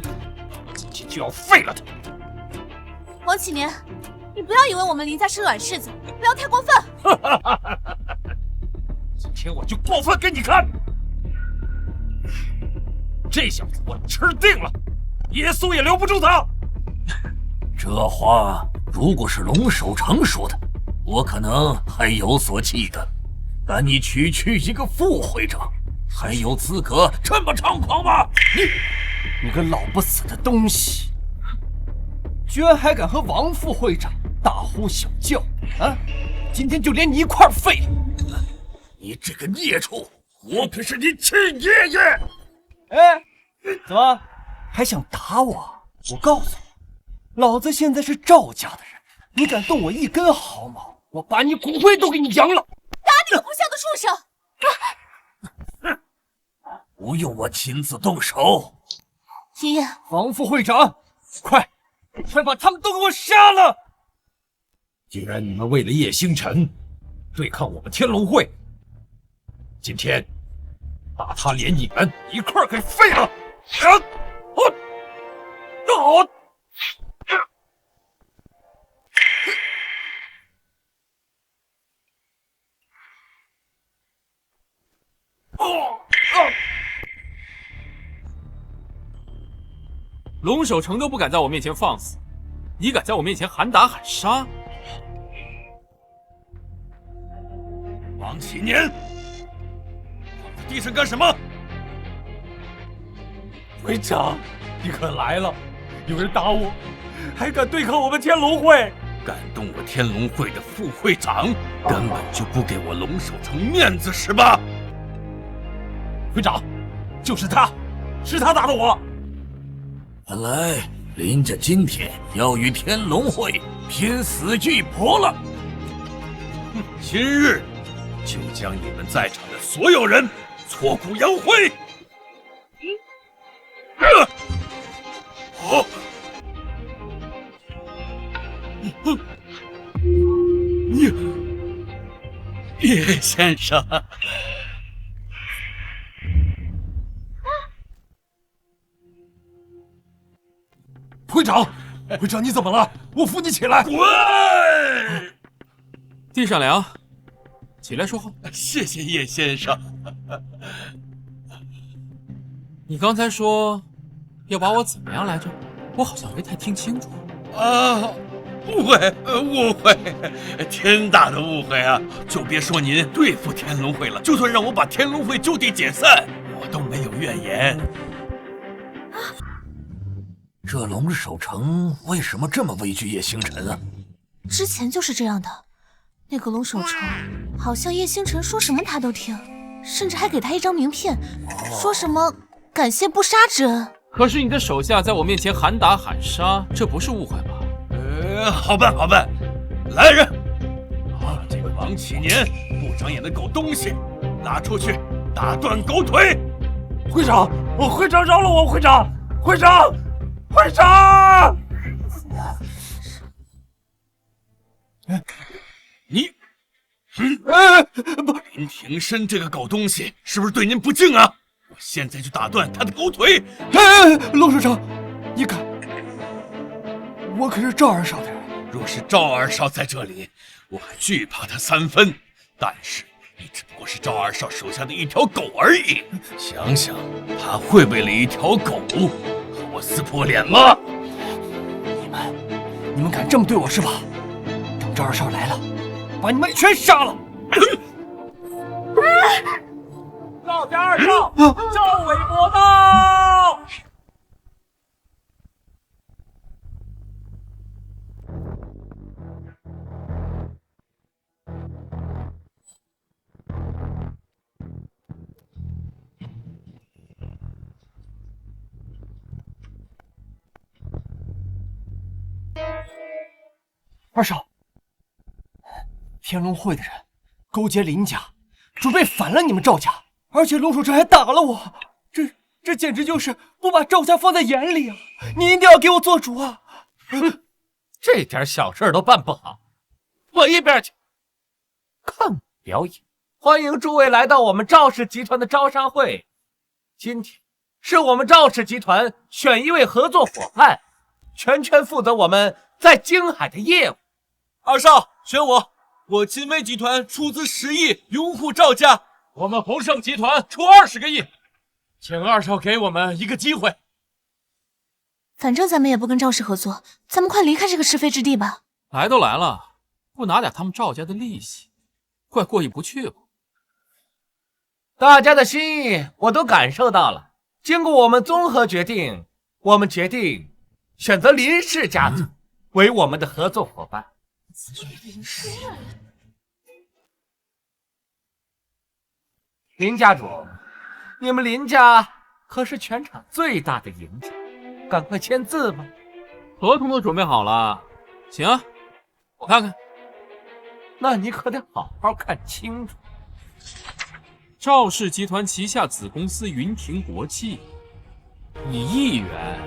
今天就要废了他。王启年，你不要以为我们林家是软柿子，不要太过分。今天我就过分给你看！这小子我吃定了，耶稣也留不住他。这话如果是龙首城说的，我可能还有所忌惮，但你区区一个副会长，还有资格这么猖狂吗？你个老不死的东西，居然还敢和王副会长大呼小叫啊！今天就连你一块废了！你这个孽畜，我可是你亲爷爷！哎，怎么还想打我？我告诉你，老子现在是赵家的人，你敢动我一根毫毛，我把你骨灰都给你扬了！打你个不孝的畜生！不用我亲自动手。爷爷，防副会长，快把他们都给我杀了！既然你们为了叶星辰对抗我们天龙会，今天把他连你们一块儿给废了！龙守成都不敢在我面前放肆，你敢在我面前喊打喊杀？王启年，躺在地上干什么？会长，你可来了！有人打我，还敢对抗我们天龙会？敢动我天龙会的副会长，根本就不给我龙守成面子是吧？会长，就是他，是他打的我。看来林家今天要与天龙会拼死一搏了。今日就将你们在场的所有人挫骨扬灰！叶先生，会长，会长你怎么了？我扶你起来。滚！地上凉，起来说话。谢谢叶先生。你刚才说要把我怎么样来着？我好像没太听清楚。误会，天大的误会啊！就别说您对付天龙会了，就算让我把天龙会就地解散，我都没有怨言。这龙守成为什么这么畏惧叶星辰啊？之前就是这样的。那个龙守成好像叶星辰说什么他都听，甚至还给他一张名片，说什么感谢不杀之恩。可是你的手下在我面前喊打喊杀，这不是误会吧？好办，来人，把这个王启年不长眼的狗东西拉出去，打断狗腿！会长，会长饶了我！会长！你，林庭深这个狗东西是不是对您不敬啊？我现在就打断他的狗腿！龙守成，你敢？我可是赵二少的人。若是赵二少在这里，我还惧怕他3分。但是你只不过是赵二少手下的一条狗而已，想想他会为了一条狗和我撕破脸吗？你们敢这么对我是吧？等赵二少来了，把你们全杀了！赵家二少赵伟博到！二少，天龙会的人勾结林家，准备反了你们赵家，而且龙守成还打了我，这简直就是不把赵家放在眼里啊！你一定要给我做主啊！这点小事都办不好，滚一边去！看表演！欢迎诸位来到我们赵氏集团的招商会。今天是我们赵氏集团选一位合作伙伴，全权负责我们在京海的业务。二少选我金威集团出资10亿拥护赵家，我们鸿盛集团出20个亿，请二少给我们一个机会。反正咱们也不跟赵氏合作，咱们快离开这个是非之地吧。来都来了，不拿点他们赵家的利息，怪过意不去吧？大家的心意我都感受到了，经过我们综合决定，我们决定选择林氏家族为我们的合作伙伴。林家主，你们林家可是全场最大的赢家，赶快签字吧。合同都准备好了，行啊，我看看。那你可得好好看清楚。赵氏集团旗下子公司云亭国际，以1亿元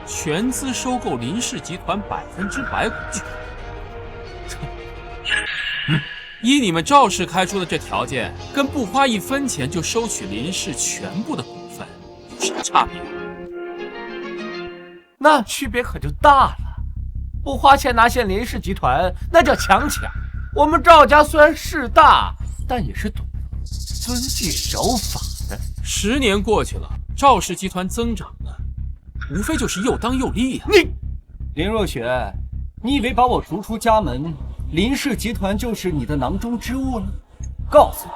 全资收购林氏集团100%股权。依你们赵氏开出的这条件，跟不花1分钱就收取林氏全部的股份，有什么差别？那区别可就大了。不花钱拿下林氏集团，那叫强抢。我们赵家虽然势大，但也是懂遵纪守法的。10年过去了，赵氏集团增长了，无非就是又当又立啊！林若雪，你以为把我逐出家门，林氏集团就是你的囊中之物了？告诉你，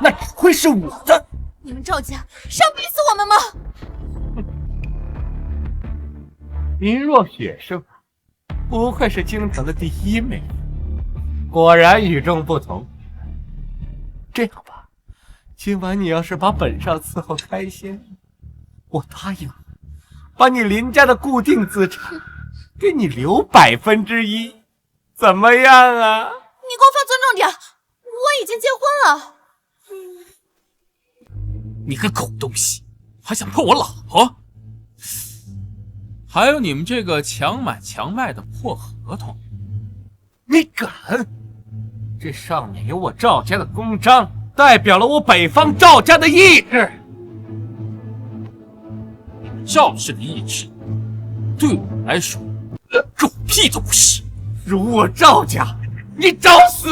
那只会是我的。你们赵家是要逼死我们吗？林若雪是吧？不愧是京城的第1美女，果然与众不同。这样吧，今晚你要是把本少伺候开心，我答应把你林家的固定资产给你留1%，怎么样啊？你给我放尊重点，我已经结婚了。你个狗东西，还想碰我老婆？还有你们这个强买强卖的破合同，你敢？这上面有我赵家的公章，代表了我北方赵家的意志。赵氏的意志，对我来说，狗屁都不是。辱我赵家，你找死！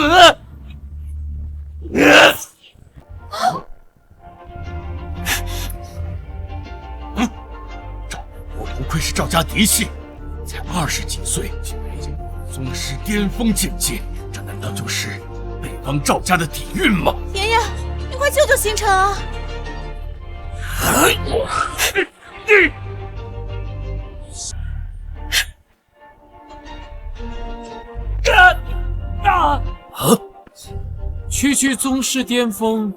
我不愧是赵家嫡系，才20几岁就已经宗师巅峰境界，这难道就是北方赵家的底蕴吗？爷爷，你快救救星辰啊！区宗师巅峰，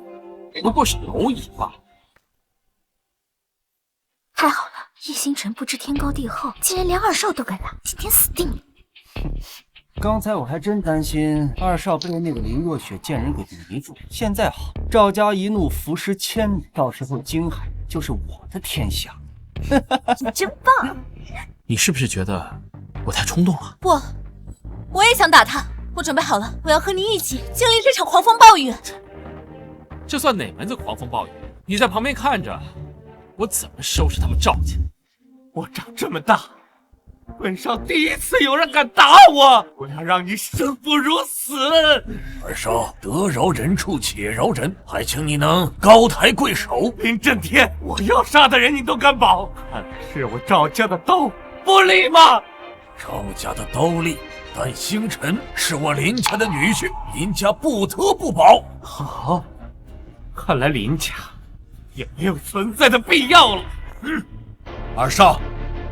不过是蝼蚁罢了。太好了，叶星辰不知天高地厚，竟然连2少都敢拉，今天死定了。刚才我还真担心2少被那个林若雪贱人给迷住，现在好，赵家一怒伏尸千里，到时候京海就是我的天下。你真棒！你是不是觉得我太冲动了？不，我也想打他。我准备好了，我要和你一起经历这场狂风暴雨。这算哪门子狂风暴雨？你在旁边看着，我怎么收拾他们赵家？我长这么大，本少第一次有人敢打我，我要让你生不如死！二少，得饶人处且饶人，还请你能高抬贵手。林震天，我要杀的人你都敢保，看来是我赵家的刀不利吗？赵家的刀利，但星辰是我林家的女婿，林家不得不保。好，看来林家也没有存在的必要了。二少，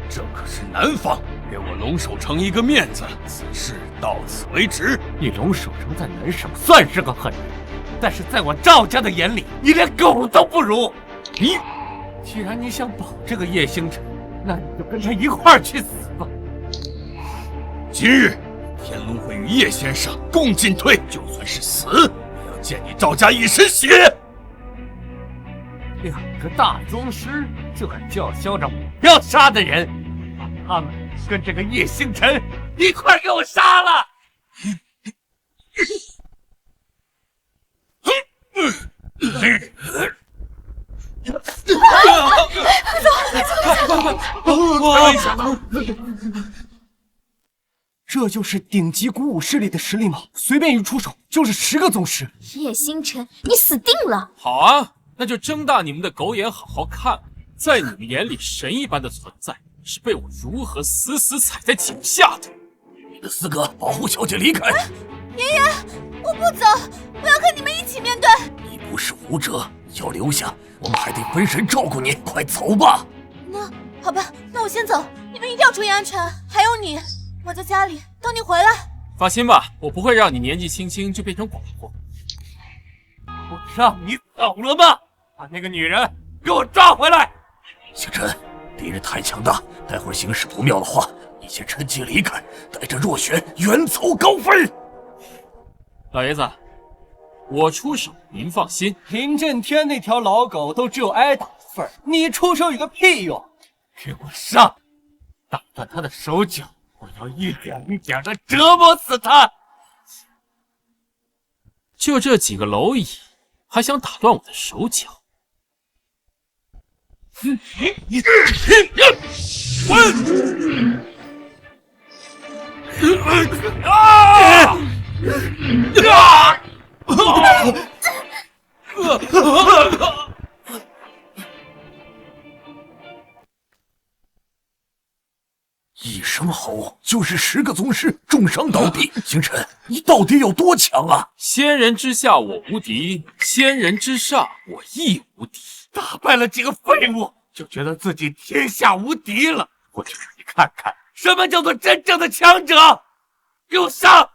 这可是南方，给我龙首城一个面子，此事到此为止。你龙首城在南省算是个狠人，但是在我赵家的眼里，你连狗都不如。既然你想保这个叶星辰，那你就跟他一块儿去死吧。今日天龙会与叶先生共进退，就算是死，也要溅你赵家一身血。2个大宗师就敢叫嚣着我要杀的人，把他们跟这个叶星辰一块给我杀了！这就是顶级古武势力的实力吗？随便一出手就是10个宗师。叶星辰，你死定了！好啊，那就睁大你们的狗眼，好好看，在你们眼里，神一般的存在是被我如何死死踩在脚下的。你的4个，保护小姐离开。爷爷，我不走，我要和你们一起面对。你不是武者，要留下，我们还得分神照顾你。快走吧。那好吧，那我先走，你们一定要注意安全。还有你，我在家里等你回来。放心吧，我不会让你年纪轻轻就变成寡妇。我让你走了吗？把那个女人给我抓回来！星辰，敌人太强大，待会儿形势不妙的话，你先趁机离开，带着若雪远走高飞。老爷子，我出手，您放心。林震天那条老狗都只有挨打的份儿，你出手有个屁用！给我上！打断他的手脚，我要一点一点的折磨死他！就这几个蝼蚁，还想打断我的手脚？一声吼就是10个宗师重伤倒地。星辰，你到底有多强啊？仙人之下我无敌，仙人之上我亦无敌。打败了几个废物，就觉得自己天下无敌了。我就让你看看什么叫做真正的强者。给我上！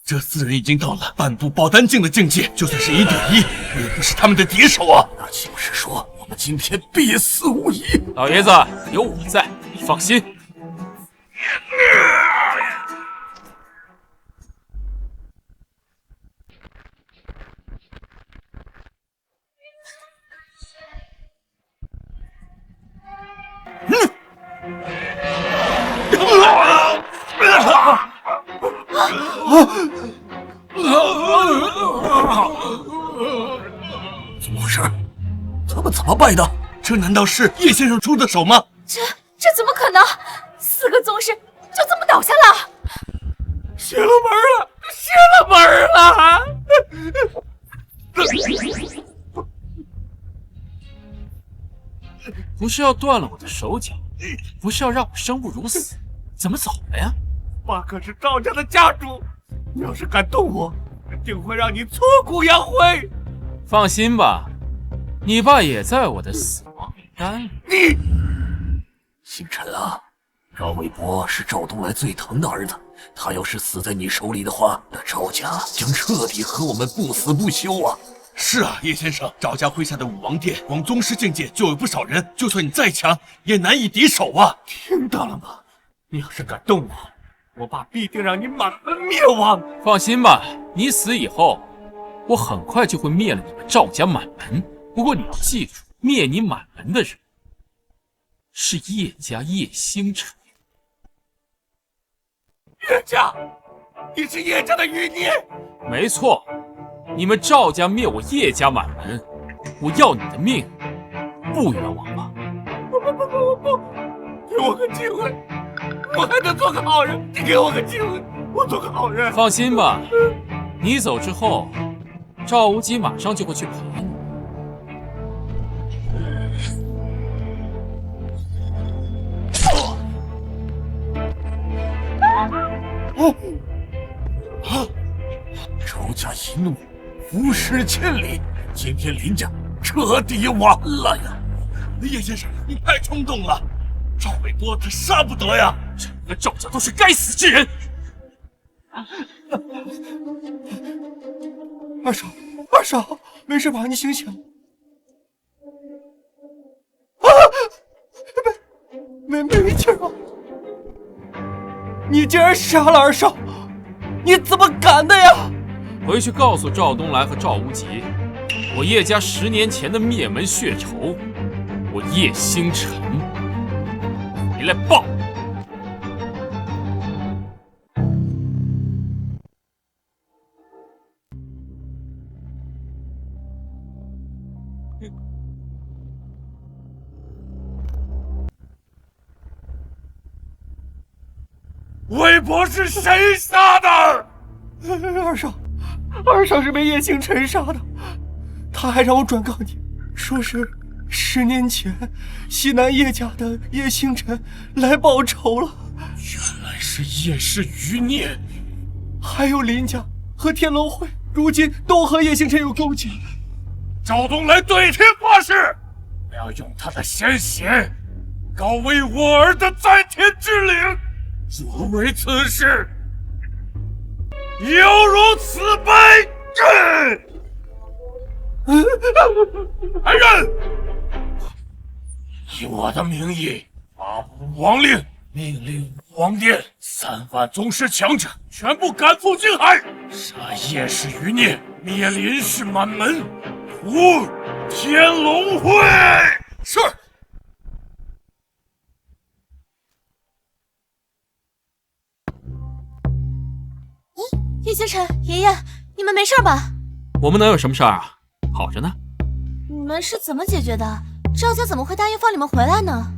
这4人已经到了半步爆丹境的境界，就算是1对1，也不是他们的敌手啊！那岂不是说我们今天必死无疑？老爷子，有我在，你放心。怎么回事？他们怎么败的？这难道是叶先生出的手吗？这怎么可能？4个宗师就这么倒下了？邪了门了！邪了门了！不是要断了我的手脚，不是要让我生不如死，怎么走了呀？爸可是赵家的家主，你要是敢动我，定会让你挫骨扬灰。放心吧，你爸也在我的死亡名单里。你，星辰啊，赵伟博是赵东来最疼的儿子，他要是死在你手里的话，那赵家将彻底和我们不死不休啊！是啊，叶先生，赵家麾下的武王殿，光宗师境界就有不少人，就算你再强，也难以敌手啊！听到了吗？你要是敢动我，我爸必定让你满门灭亡。放心吧，你死以后，我很快就会灭了你们赵家满门。不过你要记住，灭你满门的人是叶家叶星辰。叶家，你是叶家的余孽。没错，你们赵家灭我叶家满门，我要你的命，不冤枉吧？不，给我个机会，我还能做个好人。你给我个机会，我做个好人。放心吧，你走之后，赵无极马上就会去陪你。赵家一怒，伏尸千里，今天林家彻底完了呀！叶先生，你太冲动了，赵伟波他杀不得呀！整个赵家都是该死之人！二少，没事吧？你醒醒！没劲儿啊！你竟然杀了二少，你怎么敢的呀？回去告诉赵东来和赵无极，我叶家10年前的灭门血仇，我叶星辰回来报。韦伯是谁杀的？二少是被叶星辰杀的，他还让我转告你，说是10年前西南叶家的叶星辰来报仇了。原来是叶氏余孽，还有林家和天龙会，如今都和叶星辰有勾结。赵东来对天发誓，我要用他的鲜血告慰我儿的在天之灵。若为此事，犹如此辈。来人，以我的名义发布王令，命令武王殿3万宗师强者全部赶赴京海，杀叶氏余孽，灭林氏满门，图天龙会。是。叶星辰，爷爷，你们没事吧？我们能有什么事儿啊？好着呢。你们是怎么解决的？赵家怎么会答应放你们回来呢？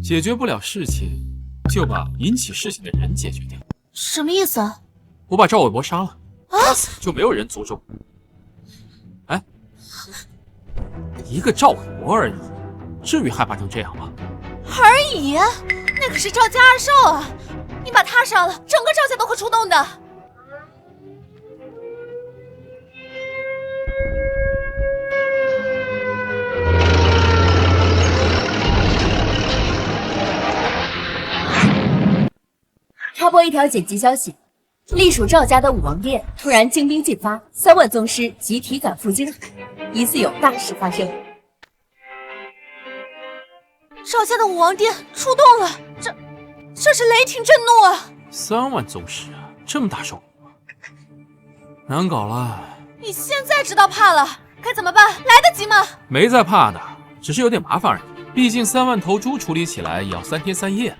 解决不了事情，就把引起事情的人解决掉。什么意思？我把赵伟博杀了，啊，就没有人阻止我。哎，一个赵伟博而已，至于害怕成这样吗？而已？那可是赵家二少啊！你把他杀了，整个赵家都会出动的。插播一条紧急消息：隶属赵家的武王殿突然精兵进发，3万宗师集体赶赴京海，疑似有大事发生。赵家的武王殿出动了，这是雷霆震怒啊！3万宗师啊，这么大手笔，难搞了。你现在知道怕了，该怎么办？来得及吗？没在怕的，只是有点麻烦而已。毕竟3万头猪处理起来也要3天3夜。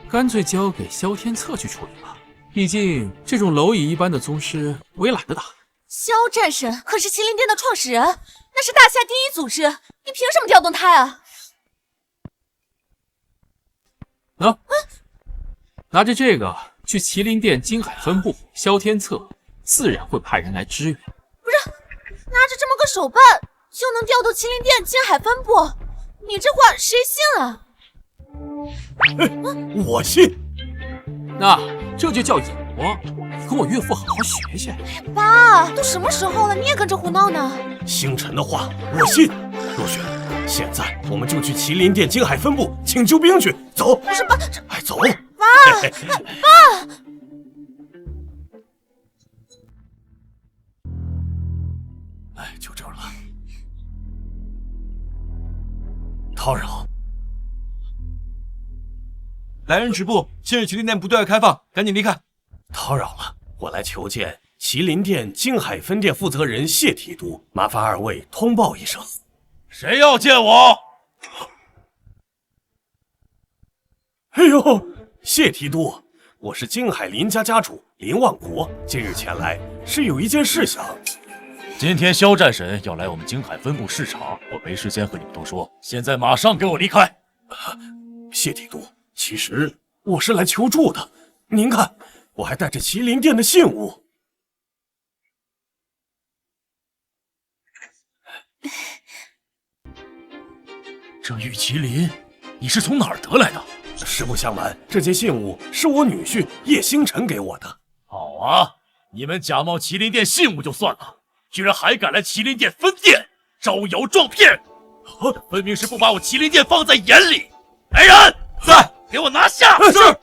干脆交给萧天策去处理吧，毕竟这种蝼蚁一般的宗师，我也懒得打。萧战神可是麒麟殿的创始人，那是大夏第一祖师，你凭什么调动他啊？拿着这个去麒麟殿京海分部，萧天策自然会派人来支援。不是，拿着这么个手办就能调动麒麟殿京海分部，你这话谁信啊？我信。那这就叫引我，你跟我岳父好好学学。爸，都什么时候了，你也跟着胡闹呢？星辰的话我信。若雪，现在我们就去麒麟殿京海分部请救兵去。走。不是爸，哎，走。爸，爸。哎，就这儿了。叨扰。来人止步！现日麒麟殿不对外开放，赶紧离开。叨扰了，我来求见麒麟殿京海分店负责人谢提督，麻烦2位通报一声。谁要见我？哎呦，谢提督，我是京海林家家主林万国，今日前来是有一件事想。今天萧战神要来我们京海分部视察，我没时间和你们多说，现在马上给我离开。谢提督。其实我是来求助的，您看，我还带着麒麟殿的信物。这玉麒麟，你是从哪儿得来的？实不相瞒，这件信物是我女婿叶星辰给我的。好啊，你们假冒麒麟殿信物就算了，居然还敢来麒麟殿分店招摇撞骗，这分明是不把我麒麟殿放在眼里。来人，在！给我拿下！是，不是，爸，我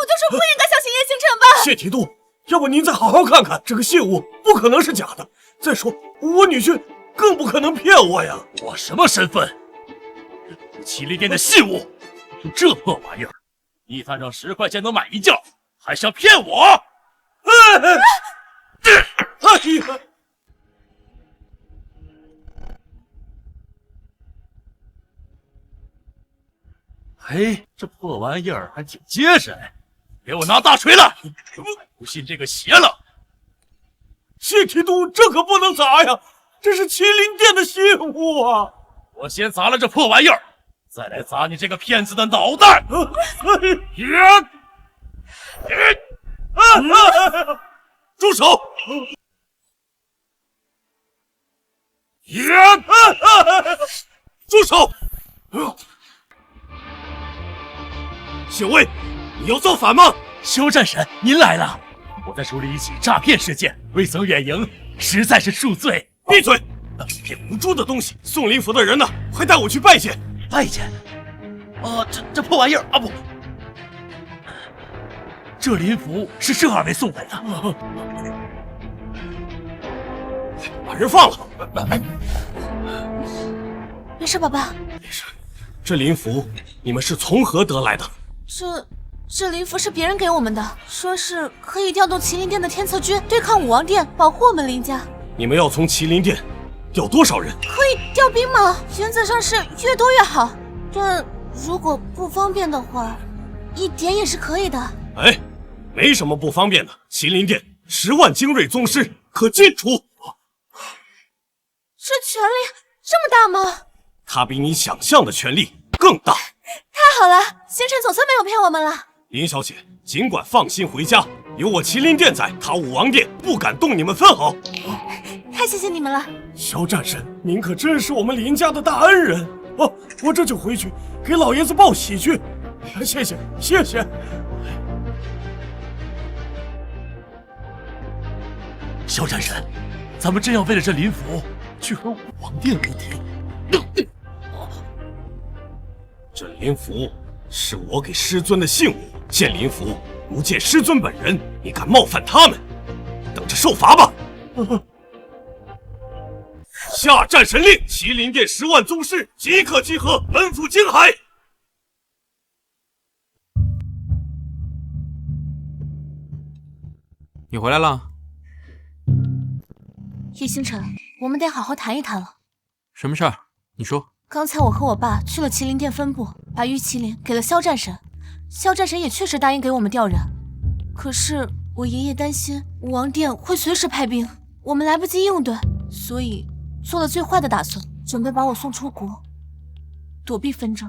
就说不应该相信叶星辰吧。谢提督，要不您再好好看看，这个信物不可能是假的。再说，我女婿更不可能骗我呀。我什么身份？麒麟殿的信物，就这破玩意儿，地摊上10块钱能买一件，还想骗我？哎呀！嘿，这破玩意儿还挺结实，给我拿大锤来！不信这个邪了。谢提督，这可不能砸呀，这是麒麟殿的信物啊！我先砸了这破玩意儿，再来砸你这个骗子的脑袋！住手！住手！小魏，你要造反吗？萧战神，您来了！我在处理一起诈骗事件，未曾远迎，实在是恕罪。闭嘴！骗无辜的东西，宋林府的人呢？快带我去拜见！拜见？这破玩意儿啊不，这林符是这2位送来的。把人放了。没事，宝宝。这灵符你们是从何得来的？这灵符是别人给我们的，说是可以调动麒麟殿的天策军对抗武王殿，保护我们林家。你们要从麒麟殿调多少人？可以调兵吗？原则上是越多越好，但如果不方便的话，一点也是可以的。哎，没什么不方便的。麒麟殿10万精锐宗师可尽出。这权力这么大吗？他比你想象的权力更大。太好了，星辰总算没有骗我们了。林小姐，尽管放心回家，有我麒麟殿在，他武王殿不敢动你们分毫。太谢谢你们了，萧战神，您可真是我们林家的大恩人哦！我这就回去给老爷子报喜去。谢谢，谢谢。萧战神，咱们真要为了这灵符去和武王殿为敌？这灵符是我给师尊的信物，见灵符不见师尊本人，你敢冒犯他们，等着受罚吧！下战神令，麒麟殿10万宗师即刻集合，奔赴京海。你回来了。叶星辰，我们得好好谈一谈了。什么事儿？你说。刚才我和我爸去了麒麟殿分部，把玉麒麟给了萧战神，萧战神也确实答应给我们调人。可是我爷爷担心武王殿会随时派兵，我们来不及应对，所以做了最坏的打算，准备把我送出国，躲避纷争。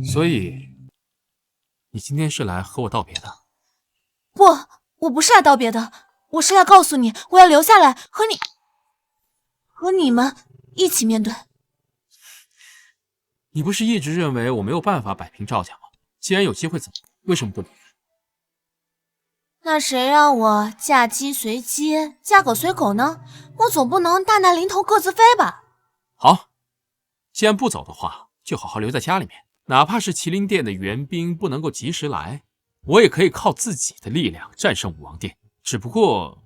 所以，你今天是来和我道别的？不，我不是来道别的，我是来告诉你，我要留下来和你们一起面对。你不是一直认为我没有办法摆平赵家吗？既然有机会走，为什么不离开？那谁让我嫁鸡随鸡，嫁狗随狗呢？我总不能大难临头各自飞吧？好，既然不走的话，就好好留在家里面。哪怕是麒麟殿的援兵不能够及时来，我也可以靠自己的力量战胜武王殿，只不过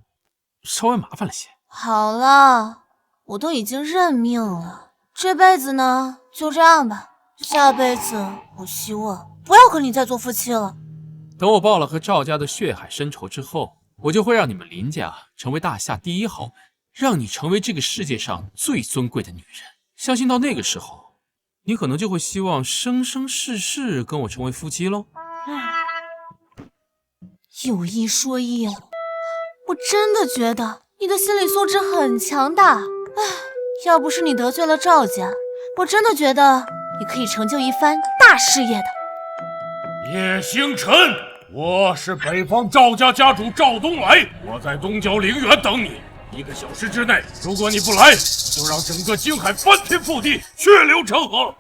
稍微麻烦了些。好了，我都已经认命了，这辈子呢就这样吧，下辈子我希望不要和你再做夫妻了。等我报了和赵家的血海深仇之后，我就会让你们林家成为大夏第一豪门，让你成为这个世界上最尊贵的女人。相信到那个时候，你可能就会希望生生世世跟我成为夫妻喽。有一说一，我真的觉得你的心理素质很强大。要不是你得罪了赵家，我真的觉得你可以成就一番大事业的。叶星辰，我是北方赵家家主赵东来，我在东郊陵园等你。1个小时之内，如果你不来，就让整个京海翻天覆地，血流成河，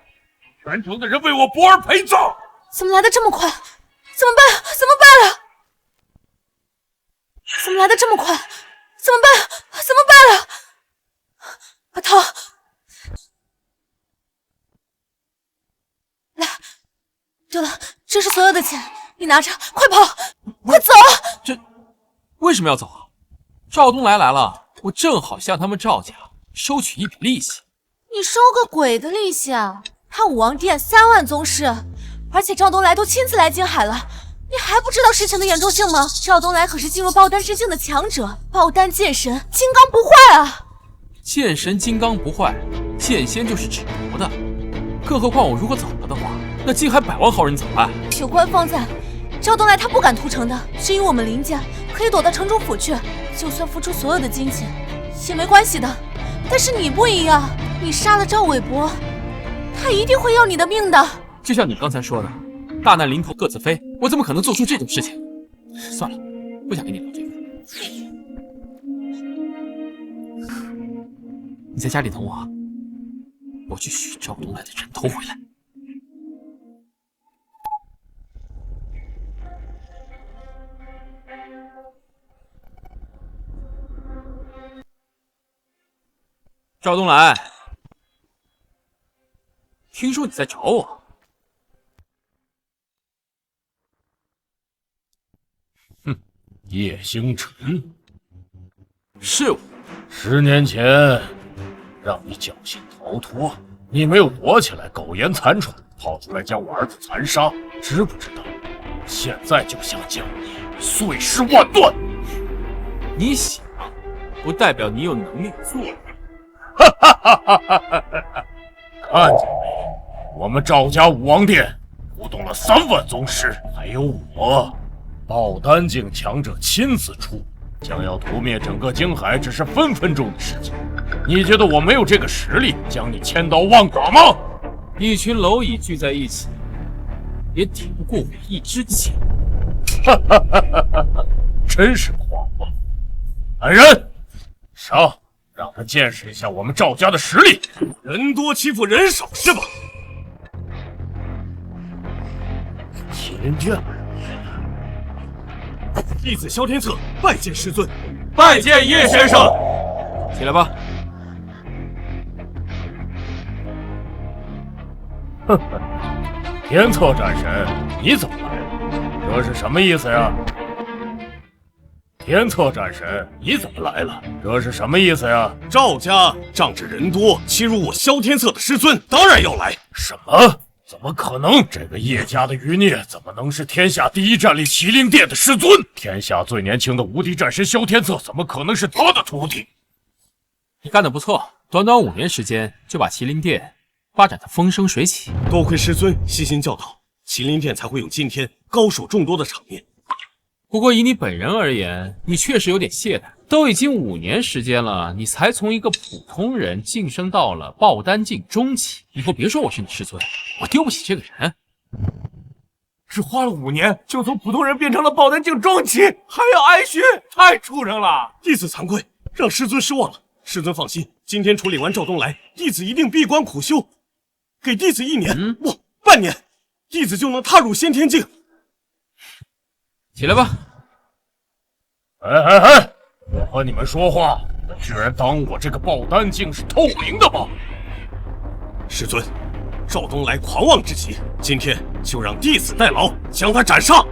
全城的人为我博儿陪葬。怎么来的这么快？怎么办？怎么办了？怎么来的这么快？怎么办？怎么办了？阿涛，来，对了，这是所有的钱，你拿着，快跑，快走！这为什么要走啊？赵东来了，我正好向他们赵家收取一笔利息。你收个鬼的利息啊！他武王殿3万宗师，而且赵东来都亲自来京海了，你还不知道事情的严重性吗？赵东来可是进入爆丹之境的强者，爆丹剑神，金刚不坏啊！剑神金刚不坏，剑仙就是指魔的。更何况我如果走了的话，那京海100万豪人怎么办？有官方在，赵东来他不敢屠城的。至于我们林家，可以躲到城主府去，就算付出所有的金钱也没关系的。但是你不一样，你杀了赵伟博，他一定会要你的命的。就像你刚才说的，大难临头各自飞，我怎么可能做出这种事情？算了，不想跟你聊这个。你在家里等我啊，我去取赵东来的人头回来。赵东来，听说你在找我。叶星辰，是我。10年前让你侥幸逃脱，你没有躲起来苟延残喘，跑出来将我儿子残杀，知不知道？现在就想将你碎尸万段。你想，不代表你有能力做。看见没？我们赵家武王殿出动了3万宗师，还有我，爆丹境强者亲自出，将要屠灭整个京海，只是分分钟的事情。你觉得我没有这个实力将你千刀万剐吗？一群蝼蚁聚在一起，也抵不过我一支箭。真是狂妄！来人，上，让他见识一下我们赵家的实力。人多欺负人少是吧？麒麟殿，弟子萧天策拜见师尊。拜见叶先生。起来吧。呵呵，天策战神，你怎么来了？这是什么意思呀？天策战神，你怎么来了？这是什么意思呀？赵家仗着人多，欺辱我萧天策的师尊，当然要来。什么？怎么可能？这个叶家的余孽怎么能是天下第一战力麒麟殿的师尊？天下最年轻的无敌战神萧天策怎么可能是他的徒弟？你干得不错，短短5年时间就把麒麟殿发展得风生水起。多亏师尊悉心教导，麒麟殿才会有今天高手众多的场面。不过以你本人而言，你确实有点懈怠。都已经5年时间了，你才从一个普通人晋升到了爆丹境中期。以后别说我是你师尊，我丢不起这个人。只花了5年，就从普通人变成了爆丹境中期，还要挨训，太畜生了！弟子惭愧，让师尊失望了。师尊放心，今天处理完赵东来，弟子一定闭关苦修，给弟子1年，不，半年，弟子就能踏入先天境。起来吧。哎！我和你们说话，居然当我这个爆丹境是透明的吗？师尊，赵东来狂妄至极，今天就让弟子代劳，将他斩杀。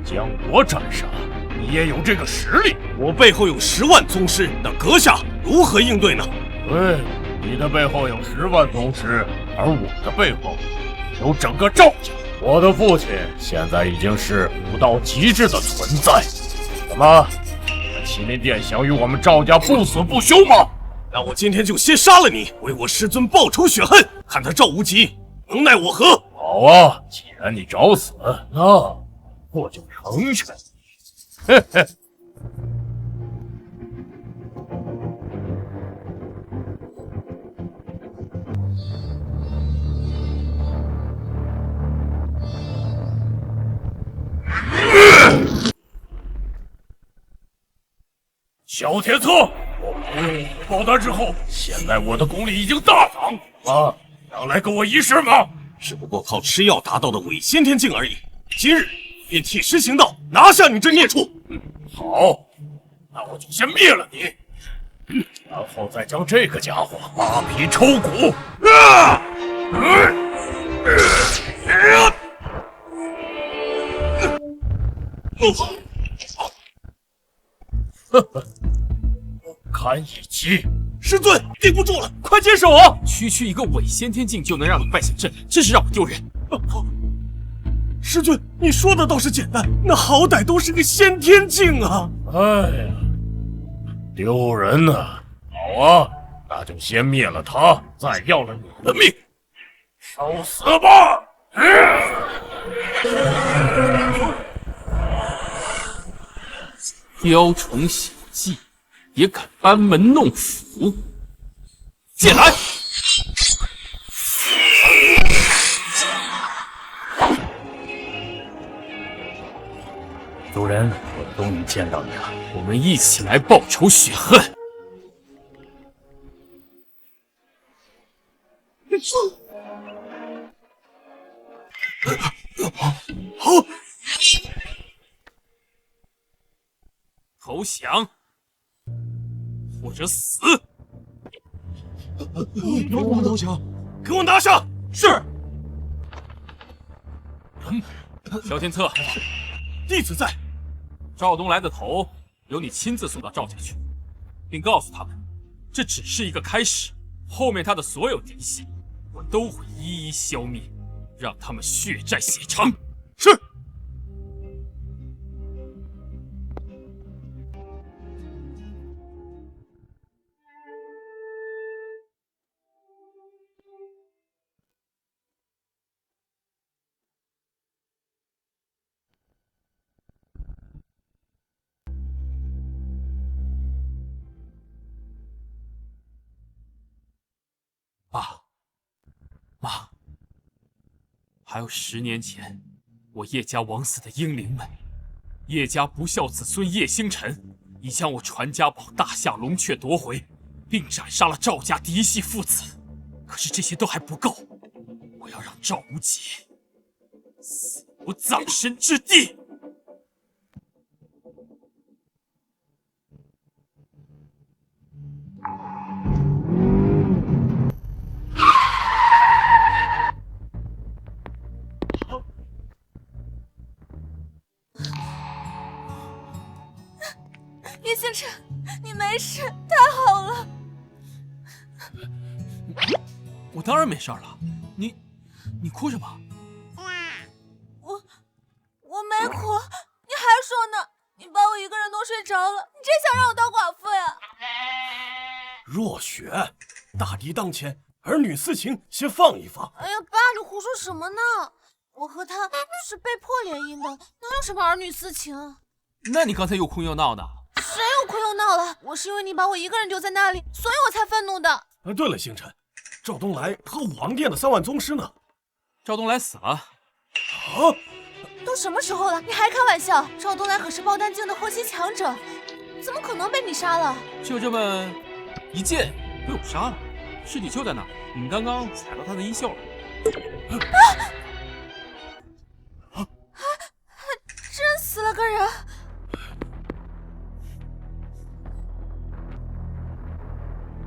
将我斩杀？你也有这个实力？我背后有10万宗师，那阁下如何应对呢？对，你的背后有10万宗师，而我的背后有整个赵家。我的父亲现在已经是武道极致的存在。怎么，麒麟殿想与我们赵家不死不休吗？那我今天就先杀了你，为我师尊报仇雪恨，看他赵无极能奈我何。好啊，既然你找死，那我就成全你。嘿嘿。萧天策，我投入爆丹之后，现在我的功力已经大涨啊！想来跟我一试吗？只不过靠吃药达到的伪先天境而已。今日便替师行道，拿下你这孽畜！好，那我就先灭了你，然后再将这个家伙扒皮抽骨。呵呵，堪一击！师尊，顶不住了，快接手啊！区区一个伪先天境就能让你败下阵，真是让我丢人。师尊，你说的倒是简单，那好歹都是个先天境啊！哎呀，丢人啊！好啊，那就先灭了他，再要了你的命，受死吧！雕虫小技，也敢班门弄斧！剑来！主人，我终于见到你了，我们一起来报仇雪恨。好，投降，或者死！让我们投降，给我拿下！是。萧天策，弟子在。赵东来的头由你亲自送到赵家去，并告诉他们，这只是一个开始，后面他的所有嫡系，我都会一一消灭，让他们血债血偿。是。妈，还有10年前，我叶家枉死的英灵们，叶家不孝子孙叶星辰，已将我传家宝大夏龙雀夺回，并斩杀了赵家嫡系父子。可是这些都还不够，我要让赵无极死无葬身之地。叶星辰，你没事，太好了！我当然没事了，你哭什么？我没哭，你还说呢？你把我一个人弄睡着了，你真想让我当寡妇呀？若雪，大敌当前，儿女私情先放一放。哎呀，爸，你胡说什么呢？我和他是被迫联姻的，哪有什么儿女私情？那你刚才又哭又闹的？谁又哭又闹了？我是因为你把我一个人丢在那里，所以我才愤怒的。对了，星辰，赵东来和武王殿的3万宗师呢？赵东来死了。啊？都什么时候了，你还开玩笑？赵东来可是爆丹境的后期强者，怎么可能被你杀了？就这么一剑被我杀了，尸体就在那儿，你们刚刚踩到他的衣袖了。真死了个人！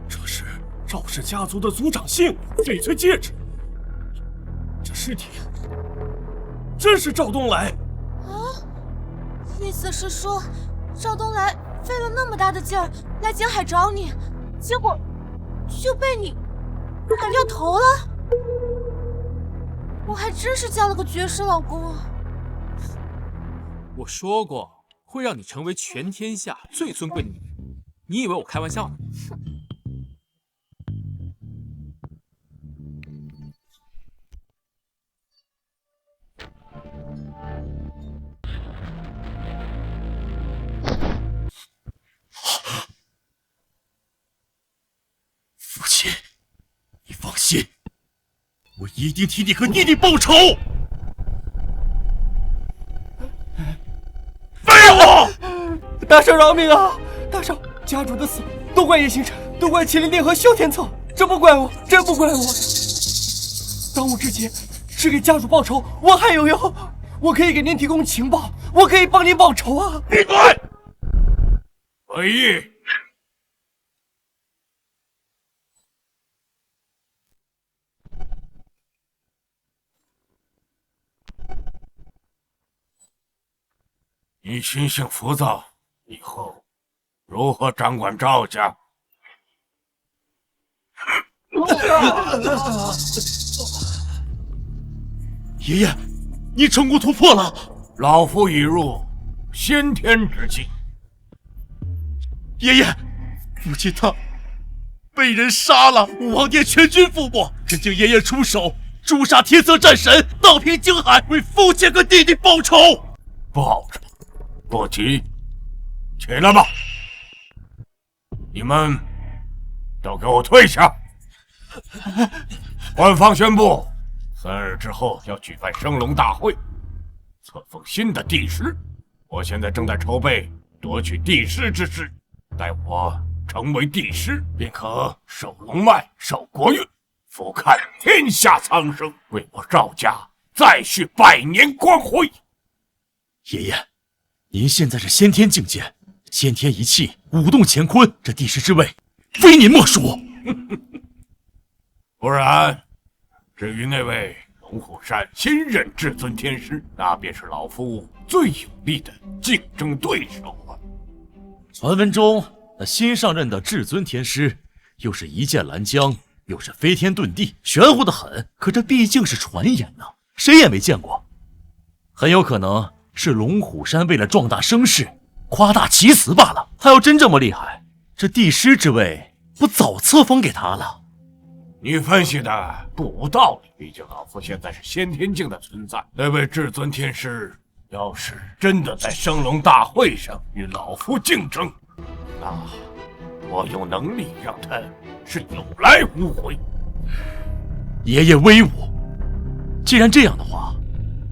这是赵氏家族的族长姓翡翠戒指，这尸体真是赵东来啊！意思是说，赵东来费了那么大的劲儿来景海找你，结果就被你砍掉头了。我还真是嫁了个绝世老公啊！我说过会让你成为全天下最尊贵的女人，你以为我开玩笑呢？父亲，你放心，我一定替你和弟弟报仇。废物！大圣饶命啊！大圣，家主的死都怪叶星辰，都怪麒麟殿和萧天策，这不怪我，真不怪我。当务之急是给家主报仇，我还有用，我可以给您提供情报，我可以帮您报仇啊！闭嘴！北翼，你心性浮躁，以后如何掌管赵家？爷爷，你成功突破了！老夫已入先天之境。爷爷，父亲他被人杀了，武王殿全军覆没，恳请爷爷出手诛杀天色战神，荡平惊海，为父亲和弟弟报仇。报仇不急，起来吧！你们都给我退下！官方宣布，3日之后要举办升龙大会，册封新的帝师。我现在正在筹备夺取帝师之事，待我成为帝师，便可受龙脉，受国运，俯瞰天下苍生，为我赵家再续100年光辉。爷爷，您现在是先天境界，先天一气，舞动乾坤，这帝师之位，非您莫属。不然，至于那位龙龙虎山新任至尊天师，那便是老夫最有力的竞争对手了。传闻中，那新上任的至尊天师，又是一剑拦江，又是飞天遁地，玄乎的很。可这毕竟是传言呐，谁也没见过。很有可能是龙虎山为了壮大声势，夸大其词罢了。他要真这么厉害，这帝师之位不早册封给他了？你分析的不无道理，毕竟老夫现在是先天境的存在。那位至尊天师要是真的在升龙大会上与老夫竞争，那我有能力让他是有来无回。爷爷威武！既然这样的话，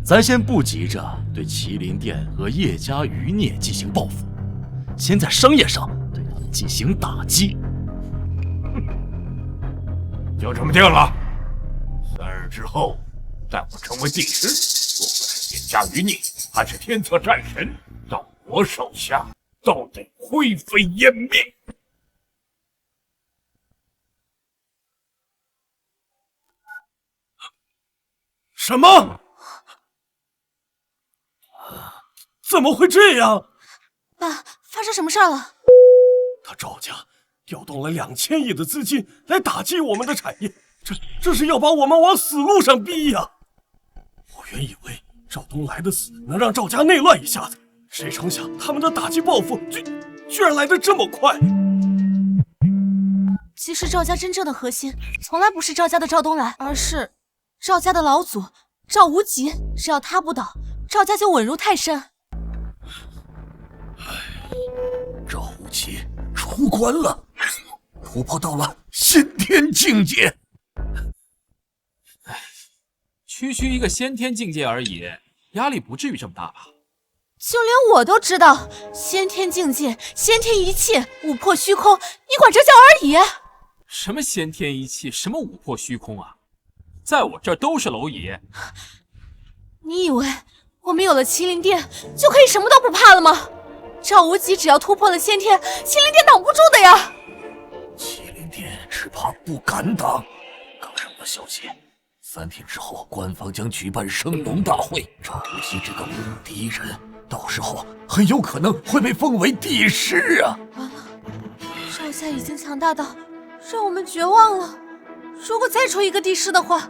咱先不急着对麒麟殿和叶家余孽进行报复，先在商业上对他们进行打击。就这么定了。3日之后，待我成为帝师，不管是叶家余孽还是天策战神，到我手下都得灰飞烟灭。什么？怎么会这样？爸，发生什么事儿了？他赵家调动了2000亿的资金来打击我们的产业，这是要把我们往死路上逼呀！我原以为赵东来的死能让赵家内乱一下子，谁成想他们的打击报复居然来得这么快。其实赵家真正的核心从来不是赵家的赵东来，而是赵家的老祖赵无极。只要他不倒，赵家就稳如泰山。赵无极出关了，突破到了先天境界。区区一个先天境界而已，压力不至于这么大吧？就连我都知道，先天境界、先天一气、五破虚空，你管这叫而已？什么先天一气，什么五破虚空啊？在我这儿都是蝼蚁。你以为我们有了麒麟殿就可以什么都不怕了吗？赵无极只要突破了先天，麒麟殿挡不住的呀！麒麟殿只怕不敢挡。刚让我小心，3天之后，官方将举办升龙大会，赵无极这个无敌人，到时候很有可能会被封为帝师啊！完了，赵家已经强大到让我们绝望了。如果再出一个帝师的话，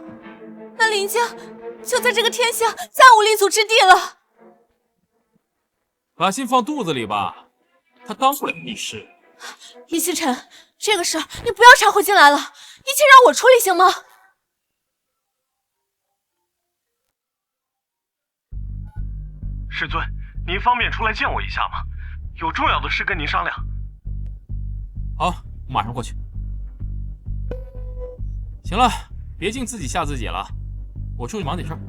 那林家就在这个天下再无立足之地了。把心放肚子里吧，他当不了帝师。叶星辰，这个事儿你不要掺和进来了，一切让我处理行吗？师尊，您方便出来见我一下吗？有重要的事跟您商量。好，我马上过去。行了，别净自己吓自己了，我出去忙点事儿。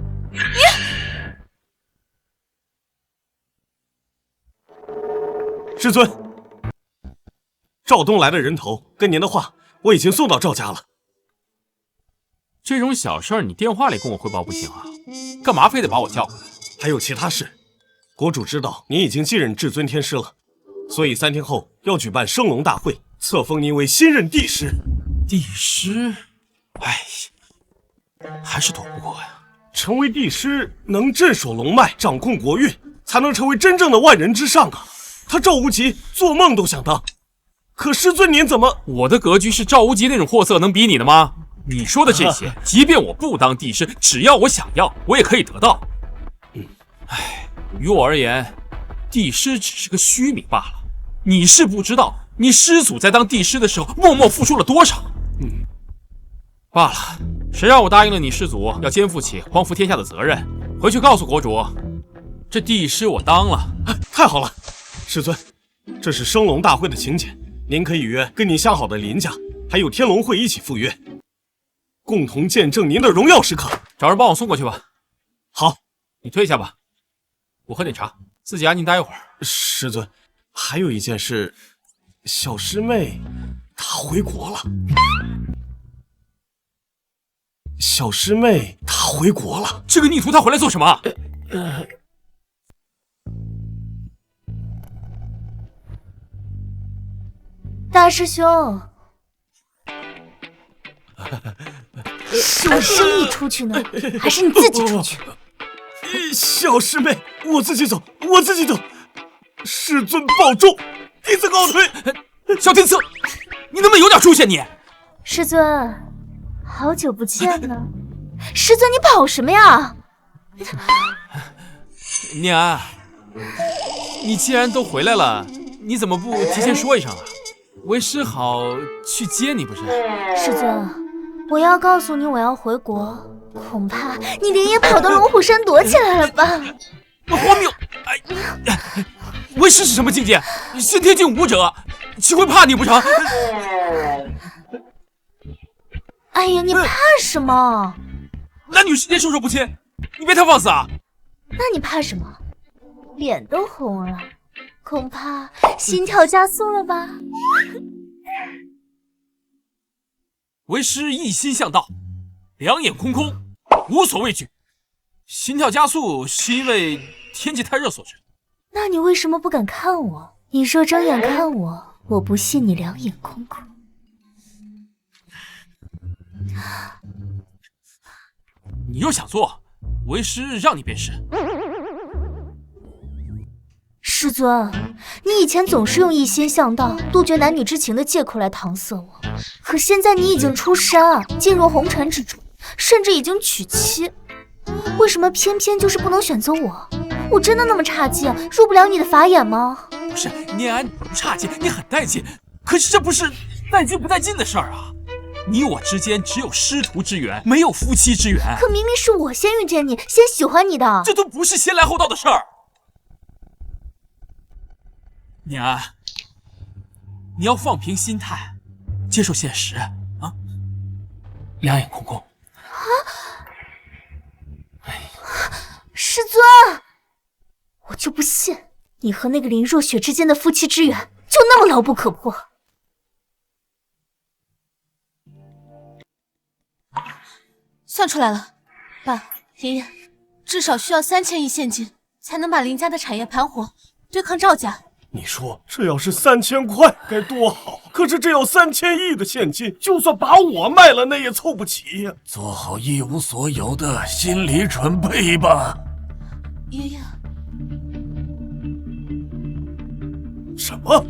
师尊，赵东来的人头跟您的话，我已经送到赵家了。这种小事儿你电话里跟我汇报不行啊？干嘛非得把我叫过来？还有其他事，国主知道您已经继任至尊天师了，所以3天后要举办升龙大会，册封您为新任帝师。帝师？哎，还是躲不过呀。成为帝师能镇守龙脉，掌控国运，才能成为真正的万人之上啊！他赵无极做梦都想当，可师尊您怎么……我的格局是赵无极那种货色能比你的吗？你说的这些，即便我不当帝师，只要我想要，我也可以得到。唉，于我而言，帝师只是个虚名罢了。你是不知道，你师祖在当帝师的时候，默默付出了多少。罢了，谁让我答应了你师祖要肩负起匡扶天下的责任？回去告诉国主，这帝师我当了。太好了，师尊，这是升龙大会的请柬，您可以约跟您相好的林家，还有天龙会一起赴约，共同见证您的荣耀时刻。找人帮我送过去吧。好，你退下吧，我喝点茶，自己安静待一会儿。师尊，还有一件事，小师妹她回国了。小师妹她回国了。这个逆徒他回来做什么？大师兄，是我生你出去呢，还是你自己出去？小师妹，我自己走，我自己走。师尊保重，弟子告退。小天策，你能不能有点出息？你师尊，好久不见呢。师尊，你跑什么呀？念安，你既然都回来了，你怎么不提前说一声啊？为师好去接你不是？师尊，我要告诉你我要回国，恐怕你连夜跑到龙虎山躲起来了吧？荒谬！为师是什么境界？先天境武者，岂会怕你不成？哎呀，你怕什么？男女之间授受不亲，你别太放肆啊！那你怕什么？脸都红了，恐怕心跳加速了吧？为师一心向道，两眼空空，无所畏惧。心跳加速是因为天气太热所致。那你为什么不敢看我？你若睁眼看我，我不信你两眼空空。你又想做，为师让你便是。师尊，你以前总是用一心向道、杜绝男女之情的借口来搪塞我，可现在你已经出山，进入红尘之中，甚至已经娶妻，为什么偏偏就是不能选择我？我真的那么差劲，入不了你的法眼吗？不是，念安，你不差劲，你很带劲，可是这不是带劲不带劲的事儿啊！你我之间只有师徒之缘，没有夫妻之缘。可明明是我先遇见你，先喜欢你的，这都不是先来后到的事儿。念安，你要放平心态，接受现实啊！两眼空空。师尊，我就不信你和那个林若雪之间的夫妻之缘就那么牢不可破。算出来了，爸、爷爷，至少需要3000亿现金才能把林家的产业盘活，对抗赵家。你说这要是3000块该多好，可是这要3000亿的现金，就算把我卖了，那也凑不齐呀。做好一无所有的心理准备吧。爷爷，什么？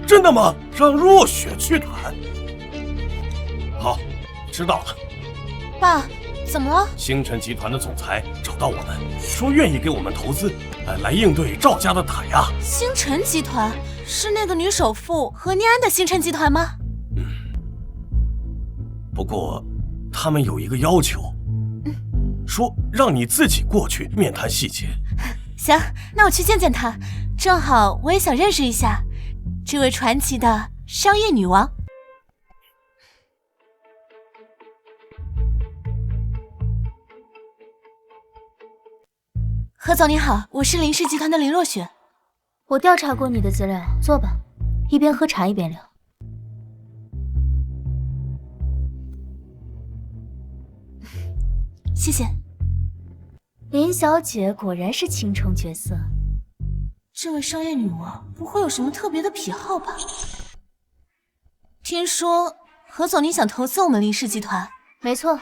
真的吗？让若雪去谈？好，知道了。爸，怎么了？星辰集团的总裁找到我们，说愿意给我们投资，来应对赵家的打压。星辰集团是那个女首富和念安的星辰集团吗？不过他们有一个要求，说让你自己过去面谈细节。行，那我去见见她，正好我也想认识一下这位传奇的商业女王。何总你好，我是林氏集团的林若雪。我调查过你的资料，坐吧，一边喝茶一边聊。谢谢。林小姐果然是倾城绝色。这位商业女王不会有什么特别的癖好吧？听说何总你想投资我们林氏集团？没错，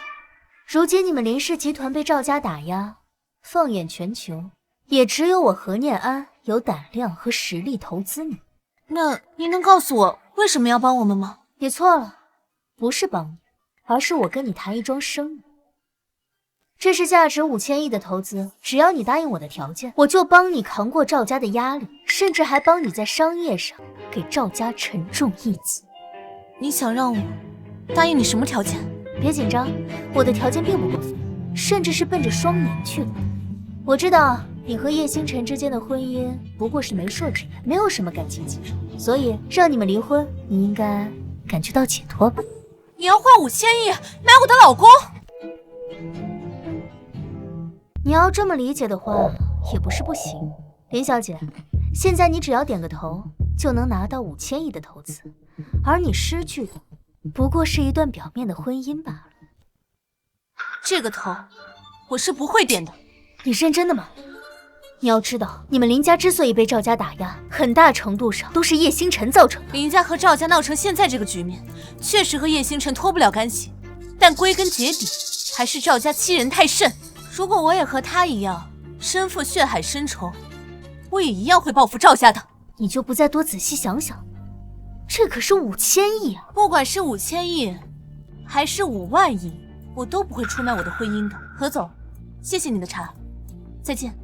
如今你们林氏集团被赵家打压，放眼全球，也只有我何念安有胆量和实力投资你。那您能告诉我为什么要帮我们吗？你错了，不是帮你，而是我跟你谈一桩生意。这是价值5000亿的投资，只要你答应我的条件，我就帮你扛过赵家的压力，甚至还帮你在商业上给赵家沉重一击。你想让我答应你什么条件？别紧张，我的条件并不过分，甚至是奔着双赢去的。我知道你和叶星辰之间的婚姻不过是媒妁之言，没有什么感情基础，所以让你们离婚，你应该感觉到解脱吧？你要花5000亿买我的老公？你要这么理解的话，也不是不行。林小姐，现在你只要点个头，就能拿到5000亿的投资，而你失去的不过是一段表面的婚姻罢了。这个头，我是不会点的。你认真的吗？你要知道，你们林家之所以被赵家打压，很大程度上都是叶星辰造成的。林家和赵家闹成现在这个局面，确实和叶星辰脱不了干系，但归根结底，还是赵家欺人太甚。如果我也和他一样身负血海深仇，我也一样会报复赵家的。你就不再多仔细想想？这可是5000亿啊！不管是5000亿，还是5万亿，我都不会出卖我的婚姻的。何总，谢谢你的茶，再见。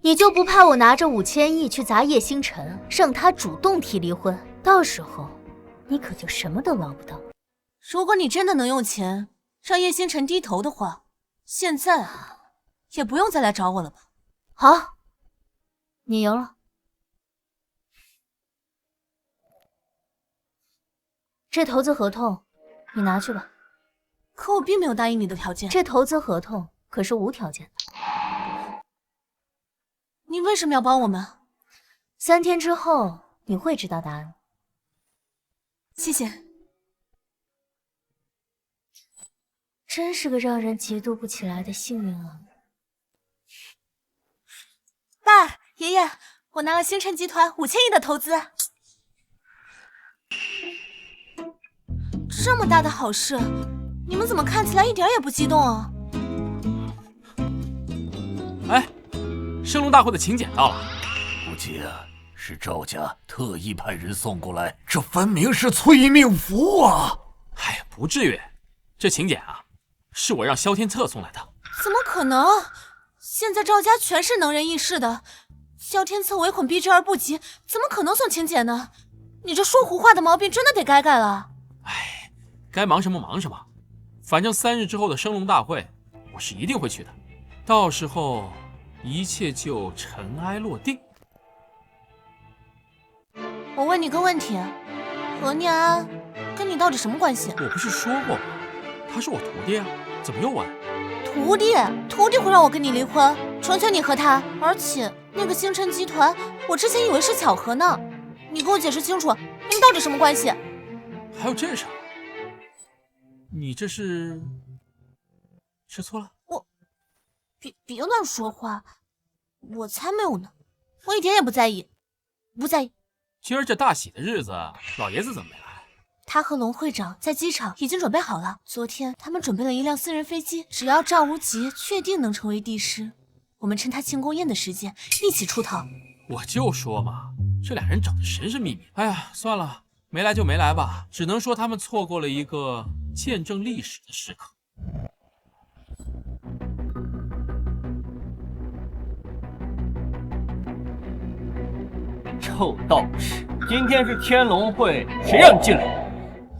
你就不怕我拿着5000亿去砸叶星辰，让他主动提离婚？到时候你可就什么都捞不到。如果你真的能用钱让叶星辰低头的话，现在也不用再来找我了吧？好，你赢了。这投资合同你拿去吧。可我并没有答应你的条件。这投资合同可是无条件的。你为什么要帮我们？3天之后你会知道答案。谢谢。真是个让人嫉妒不起来的幸运啊！爸，爷爷，我拿了星辰集团5000亿的投资。这么大的好事，你们怎么看起来一点也不激动啊？哎，升龙大会的请柬到了。估计是赵家特意派人送过来，这分明是催命符啊！哎呀，不至于，这请柬是我让萧天策送来的。怎么可能？现在赵家全是能人异士的，萧天策唯恐避之而不及，怎么可能送请柬呢？你这说胡话的毛病真的得改改了。哎，该忙什么忙什么，反正3日之后的升龙大会，我是一定会去的。到时候一切就尘埃落定。我问你个问题，何念安跟你到底什么关系？我不是说过吗？他是我徒弟啊，怎么又问？徒弟会让我跟你离婚？成全你和他？而且那个星辰集团，我之前以为是巧合呢。你给我解释清楚，你们到底什么关系？还有这事？你这是吃醋了？我别乱说话，我才没有呢，我一点也不在意，不在意。今儿这大喜的日子，老爷子怎么没来？他和龙会长在机场已经准备好了。昨天他们准备了一辆私人飞机，只要赵无极确定能成为帝师，我们趁他庆功宴的时间一起出逃。我就说嘛，这俩人整的神神秘秘。哎呀，算了，没来就没来吧，只能说他们错过了一个见证历史的时刻。臭道士，今天是天龙会，谁让你进来？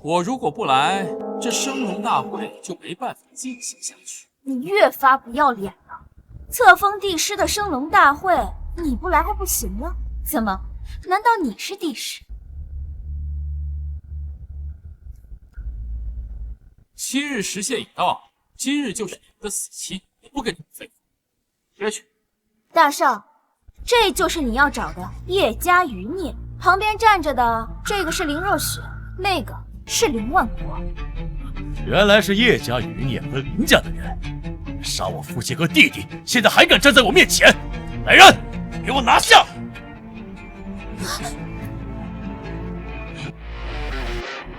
我如果不来，这升龙大会就没办法进行下去。你越发不要脸了！册封帝师的升龙大会，你不来还不行吗？怎么？难道你是帝师？7日时限已到，今日就是你们的死期，不跟你们废话。别去。大少，这就是你要找的叶家余孽。旁边站着的这个是林若雪，那个是林万国。原来是叶家余孽和林家的人，杀我父亲和弟弟，现在还敢站在我面前！来人，给我拿下！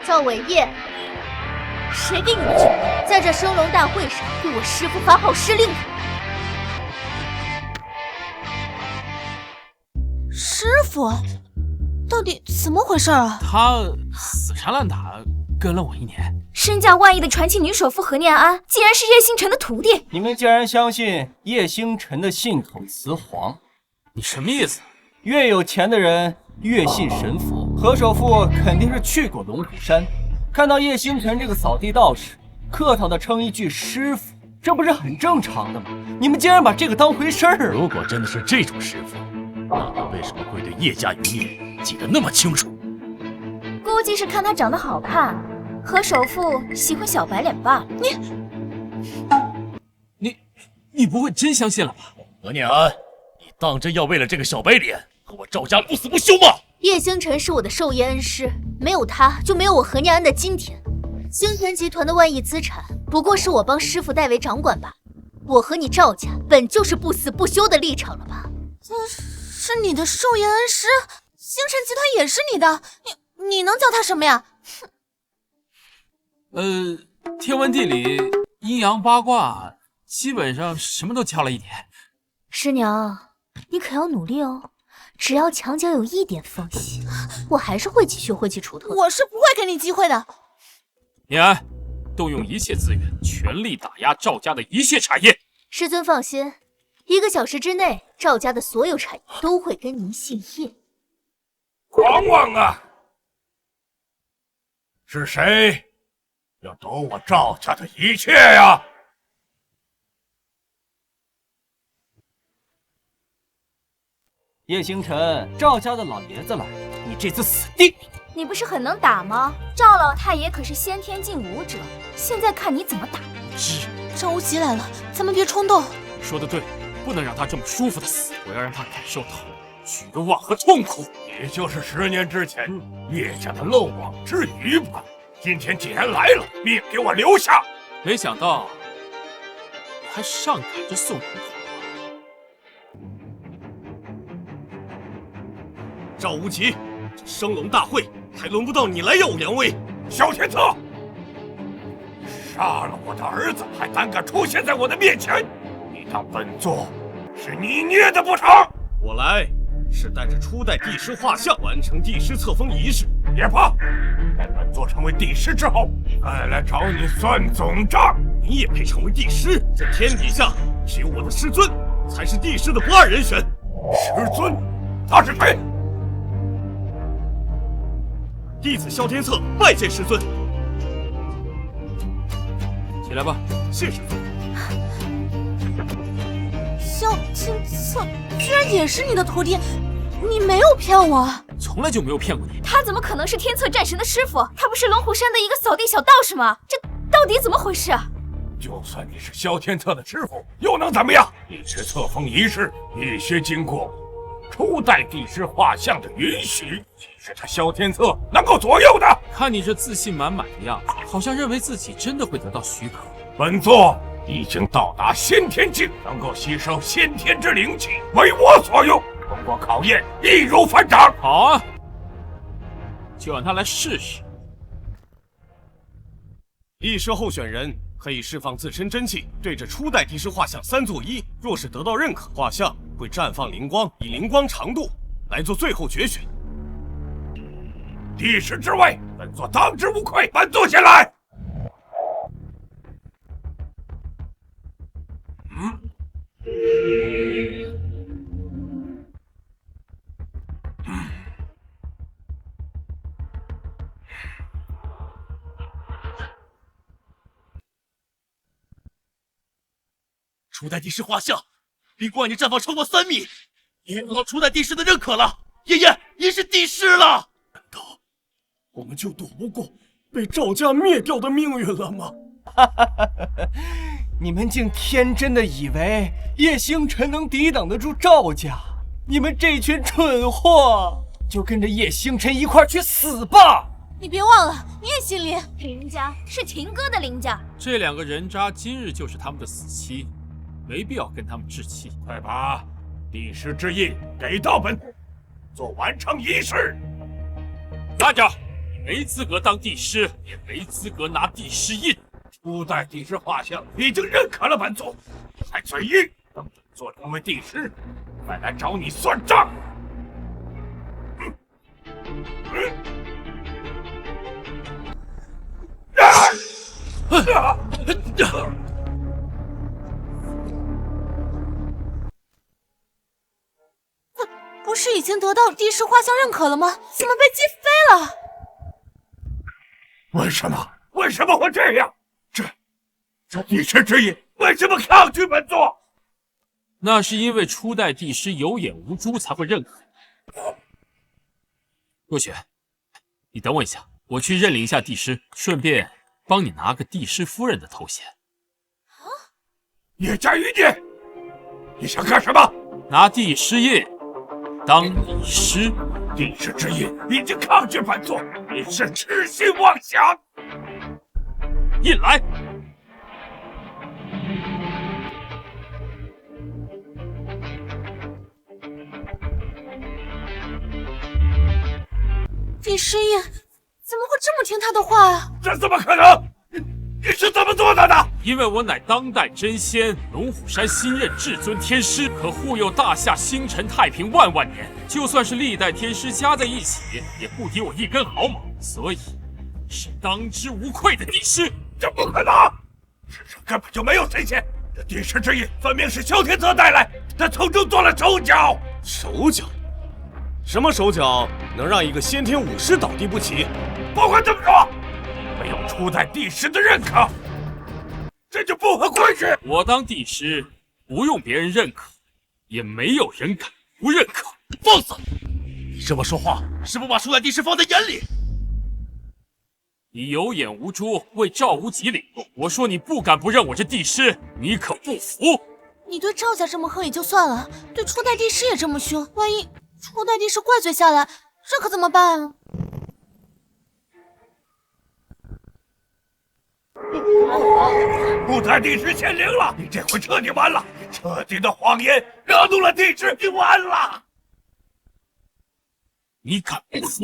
赵伟业，谁给你的权利在这升龙大会上对我师父发号施令的？师傅，到底怎么回事啊？他死缠烂打，跟了我1年。身价万亿的传奇女首富何念安，竟然是叶星辰的徒弟。你们竟然相信叶星辰的信口雌黄？你什么意思？越有钱的人越信神佛。何首富肯定是去过龙虎山，看到叶星辰这个扫地道士，客套的称一句师傅，这不是很正常的吗？你们竟然把这个当回事儿！如果真的是这种师傅，那他为什么会对叶家余孽记得那么清楚？估计是看他长得好看，何首富喜欢小白脸罢了。你不会真相信了吧？何念安，你当真要为了这个小白脸和我赵家不死不休吗？叶星辰是我的授业恩师，没有他就没有我何念安的今天。星辰集团的万亿资产不过是我帮师傅代为掌管吧。我和你赵家本就是不死不休的立场了吧？是你的授业恩师，星辰集团也是你的，你能叫他什么呀？天文地理阴阳八卦基本上什么都教了一点。师娘，你可要努力哦。只要墙角有一点缝隙，我还是会继续挥起锄头的。我是不会给你机会的。念安，动用一切资源，全力打压赵家的一切产业。师尊放心，1个小时之内，赵家的所有产业都会跟您姓叶。狂妄啊！是谁要夺我赵家的一切呀？叶星辰，赵家的老爷子来，你这次死定！你不是很能打吗？赵老太爷可是先天境武者，现在看你怎么打。赵无极来了，咱们别冲动。说得对，不能让他这么舒服的死，我要让他感受到绝望和痛苦。也就是10年之前叶家的漏网之鱼吧。今天既然来了，命给我留下。没想到你还上赶着送人头。赵无极，这升龙大会还轮不到你来耀武扬威。萧天策，杀了我的儿子，还胆敢出现在我的面前？你当本座是你捏的不成？我来是带着初代帝师画像完成帝师册封仪式。也罢，在本座成为帝师之后，再来找你算总账。你也配成为帝师？这天底下只有我的师尊才是帝师的不二人选。师尊？他是谁？弟子萧天策拜见师尊。起来吧。谢师尊。萧天策居然也是你的徒弟，你没有骗我。从来就没有骗过你。他怎么可能是天策战神的师傅？他不是龙虎山的一个扫地小道士吗？这到底怎么回事啊？就算你是萧天策的师傅，又能怎么样？帝师册封仪式必须经过初代帝师画像的允许，是他萧天策能够左右的。看你这自信满满的样子，好像认为自己真的会得到许可。本座已经到达先天境，能够吸收先天之灵气，为我所用。通过考验，易如反掌。好啊，就让他来试试。帝师候选人可以释放自身真气，对着初代帝师画像3做1。若是得到认可，画像会绽放灵光，以灵光长度来做最后决选。帝师之位，本座当之无愧。本座先来。初代帝师画像，灵光已经绽放超过3米，也得到初代帝师的认可了。爷爷，您是帝师了。难道我们就躲不过被赵家灭掉的命运了吗？你们竟天真的以为叶星辰能抵挡得住赵家？你们这群蠢货，就跟着叶星辰一块去死吧！你别忘了，你也姓林。林家是霆哥的林家，这2个人渣今日就是他们的死期，没必要跟他们置气。快把帝师之印给到本座，做完成仪式。站着！你没资格当帝师，也没资格拿帝师印。初代帝师画像已经认可了本座，还嘴硬，等本座成为帝师，再来找你算账。不是已经得到帝师画像认可了吗？怎么被击飞了？为什么？为什么会这样？这帝师之印为什么抗拒本座？那是因为初代帝师有眼无珠才会认可。若雪，你等我一下，我去认领一下帝师，顺便帮你拿个帝师夫人的头衔。叶家余孽，你想干什么？拿帝师印当帝师。帝师之印已经抗拒本座，你是痴心妄想。印来。帝师印怎么会这么听他的话啊？这怎么可能？你是怎么做到的？因为我乃当代真仙，龙虎山新任至尊天师，可护佑大夏星辰太平万万年。就算是历代天师加在一起，也不敌我一根毫毛，所以是当之无愧的帝师。这不可能！世上根本就没有神仙，这帝师之意分明是萧天泽带来，他从中做了手脚。手脚？什么手脚能让一个先天武师倒地不起？不管怎么说，没有初代帝师的认可，这就不合规矩。我当帝师，不用别人认可，也没有人敢不认可。放肆！你这么说话，是不把初代帝师放在眼里？你有眼无珠，为赵无极领路。我说你不敢不认我这帝师，你可不服？你对赵家这么横也就算了，对初代帝师也这么凶，万一初代帝师怪罪下来，这可怎么办啊？初代帝师显灵了，你这回彻底完了！彻底的谎言惹怒了帝师，你完了！你敢不服？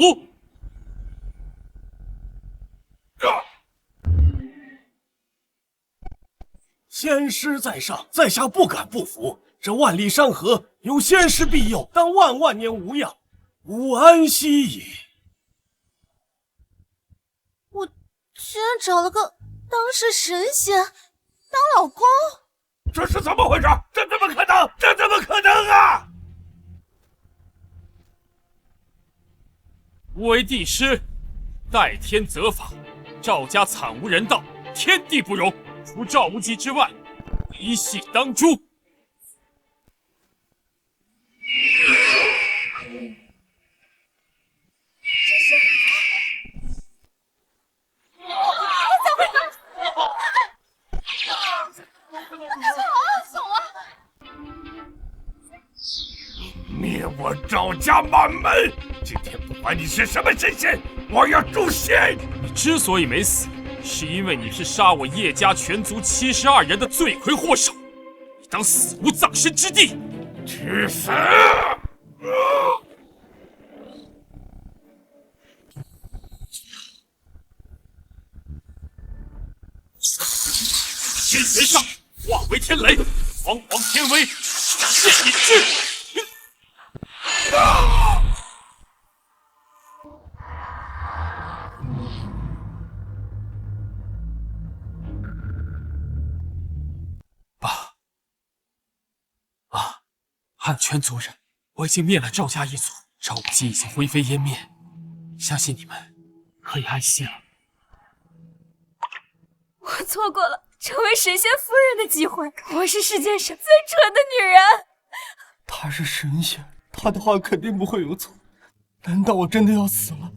仙师在上，在下不敢不服。这万里山河有仙师庇佑，当万万年无恙，吾安息也。我居然找了个当世神仙当老公，这是怎么回事？这怎么可能？这怎么可能啊！吾为帝师，代天责法，赵家惨无人道，天地不容。除赵无极之外，一系当诛。灭我赵家满门！今天不管你是什么神仙，我要诛仙！你之所以没死，是因为你是杀我叶家全族72人的罪魁祸首，你当死无葬身之地！去死！天神上，化为天雷，煌煌天威，现已至。汉全族人，我已经灭了赵家一族，赵无极已经灰飞烟灭，相信你们可以安息了。我错过了成为神仙夫人的机会，我是世界上最蠢的女人。他是神仙，他的话肯定不会有错。难道我真的要死了？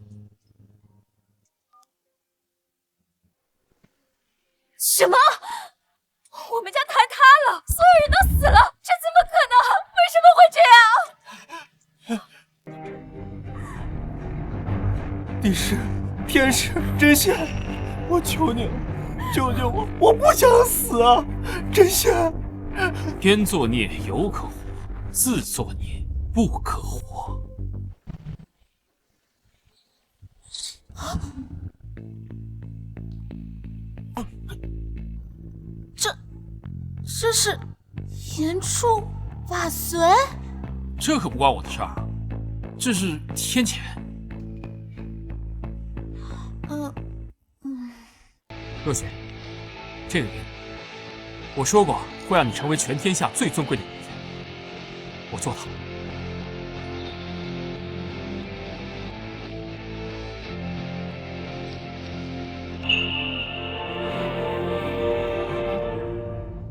什么？我们家坍塌了，所有人都死了，这怎么可能？为什么会这样？帝师、天师、真仙，我求你了，救救我！我不想死啊！真仙，天作孽犹可活，自作孽不可活。这是炎柱瓦髓？这可不关我的事儿，这是天谴。若雪，这个给你。我说过会让你成为全天下最尊贵的女人，我做到了。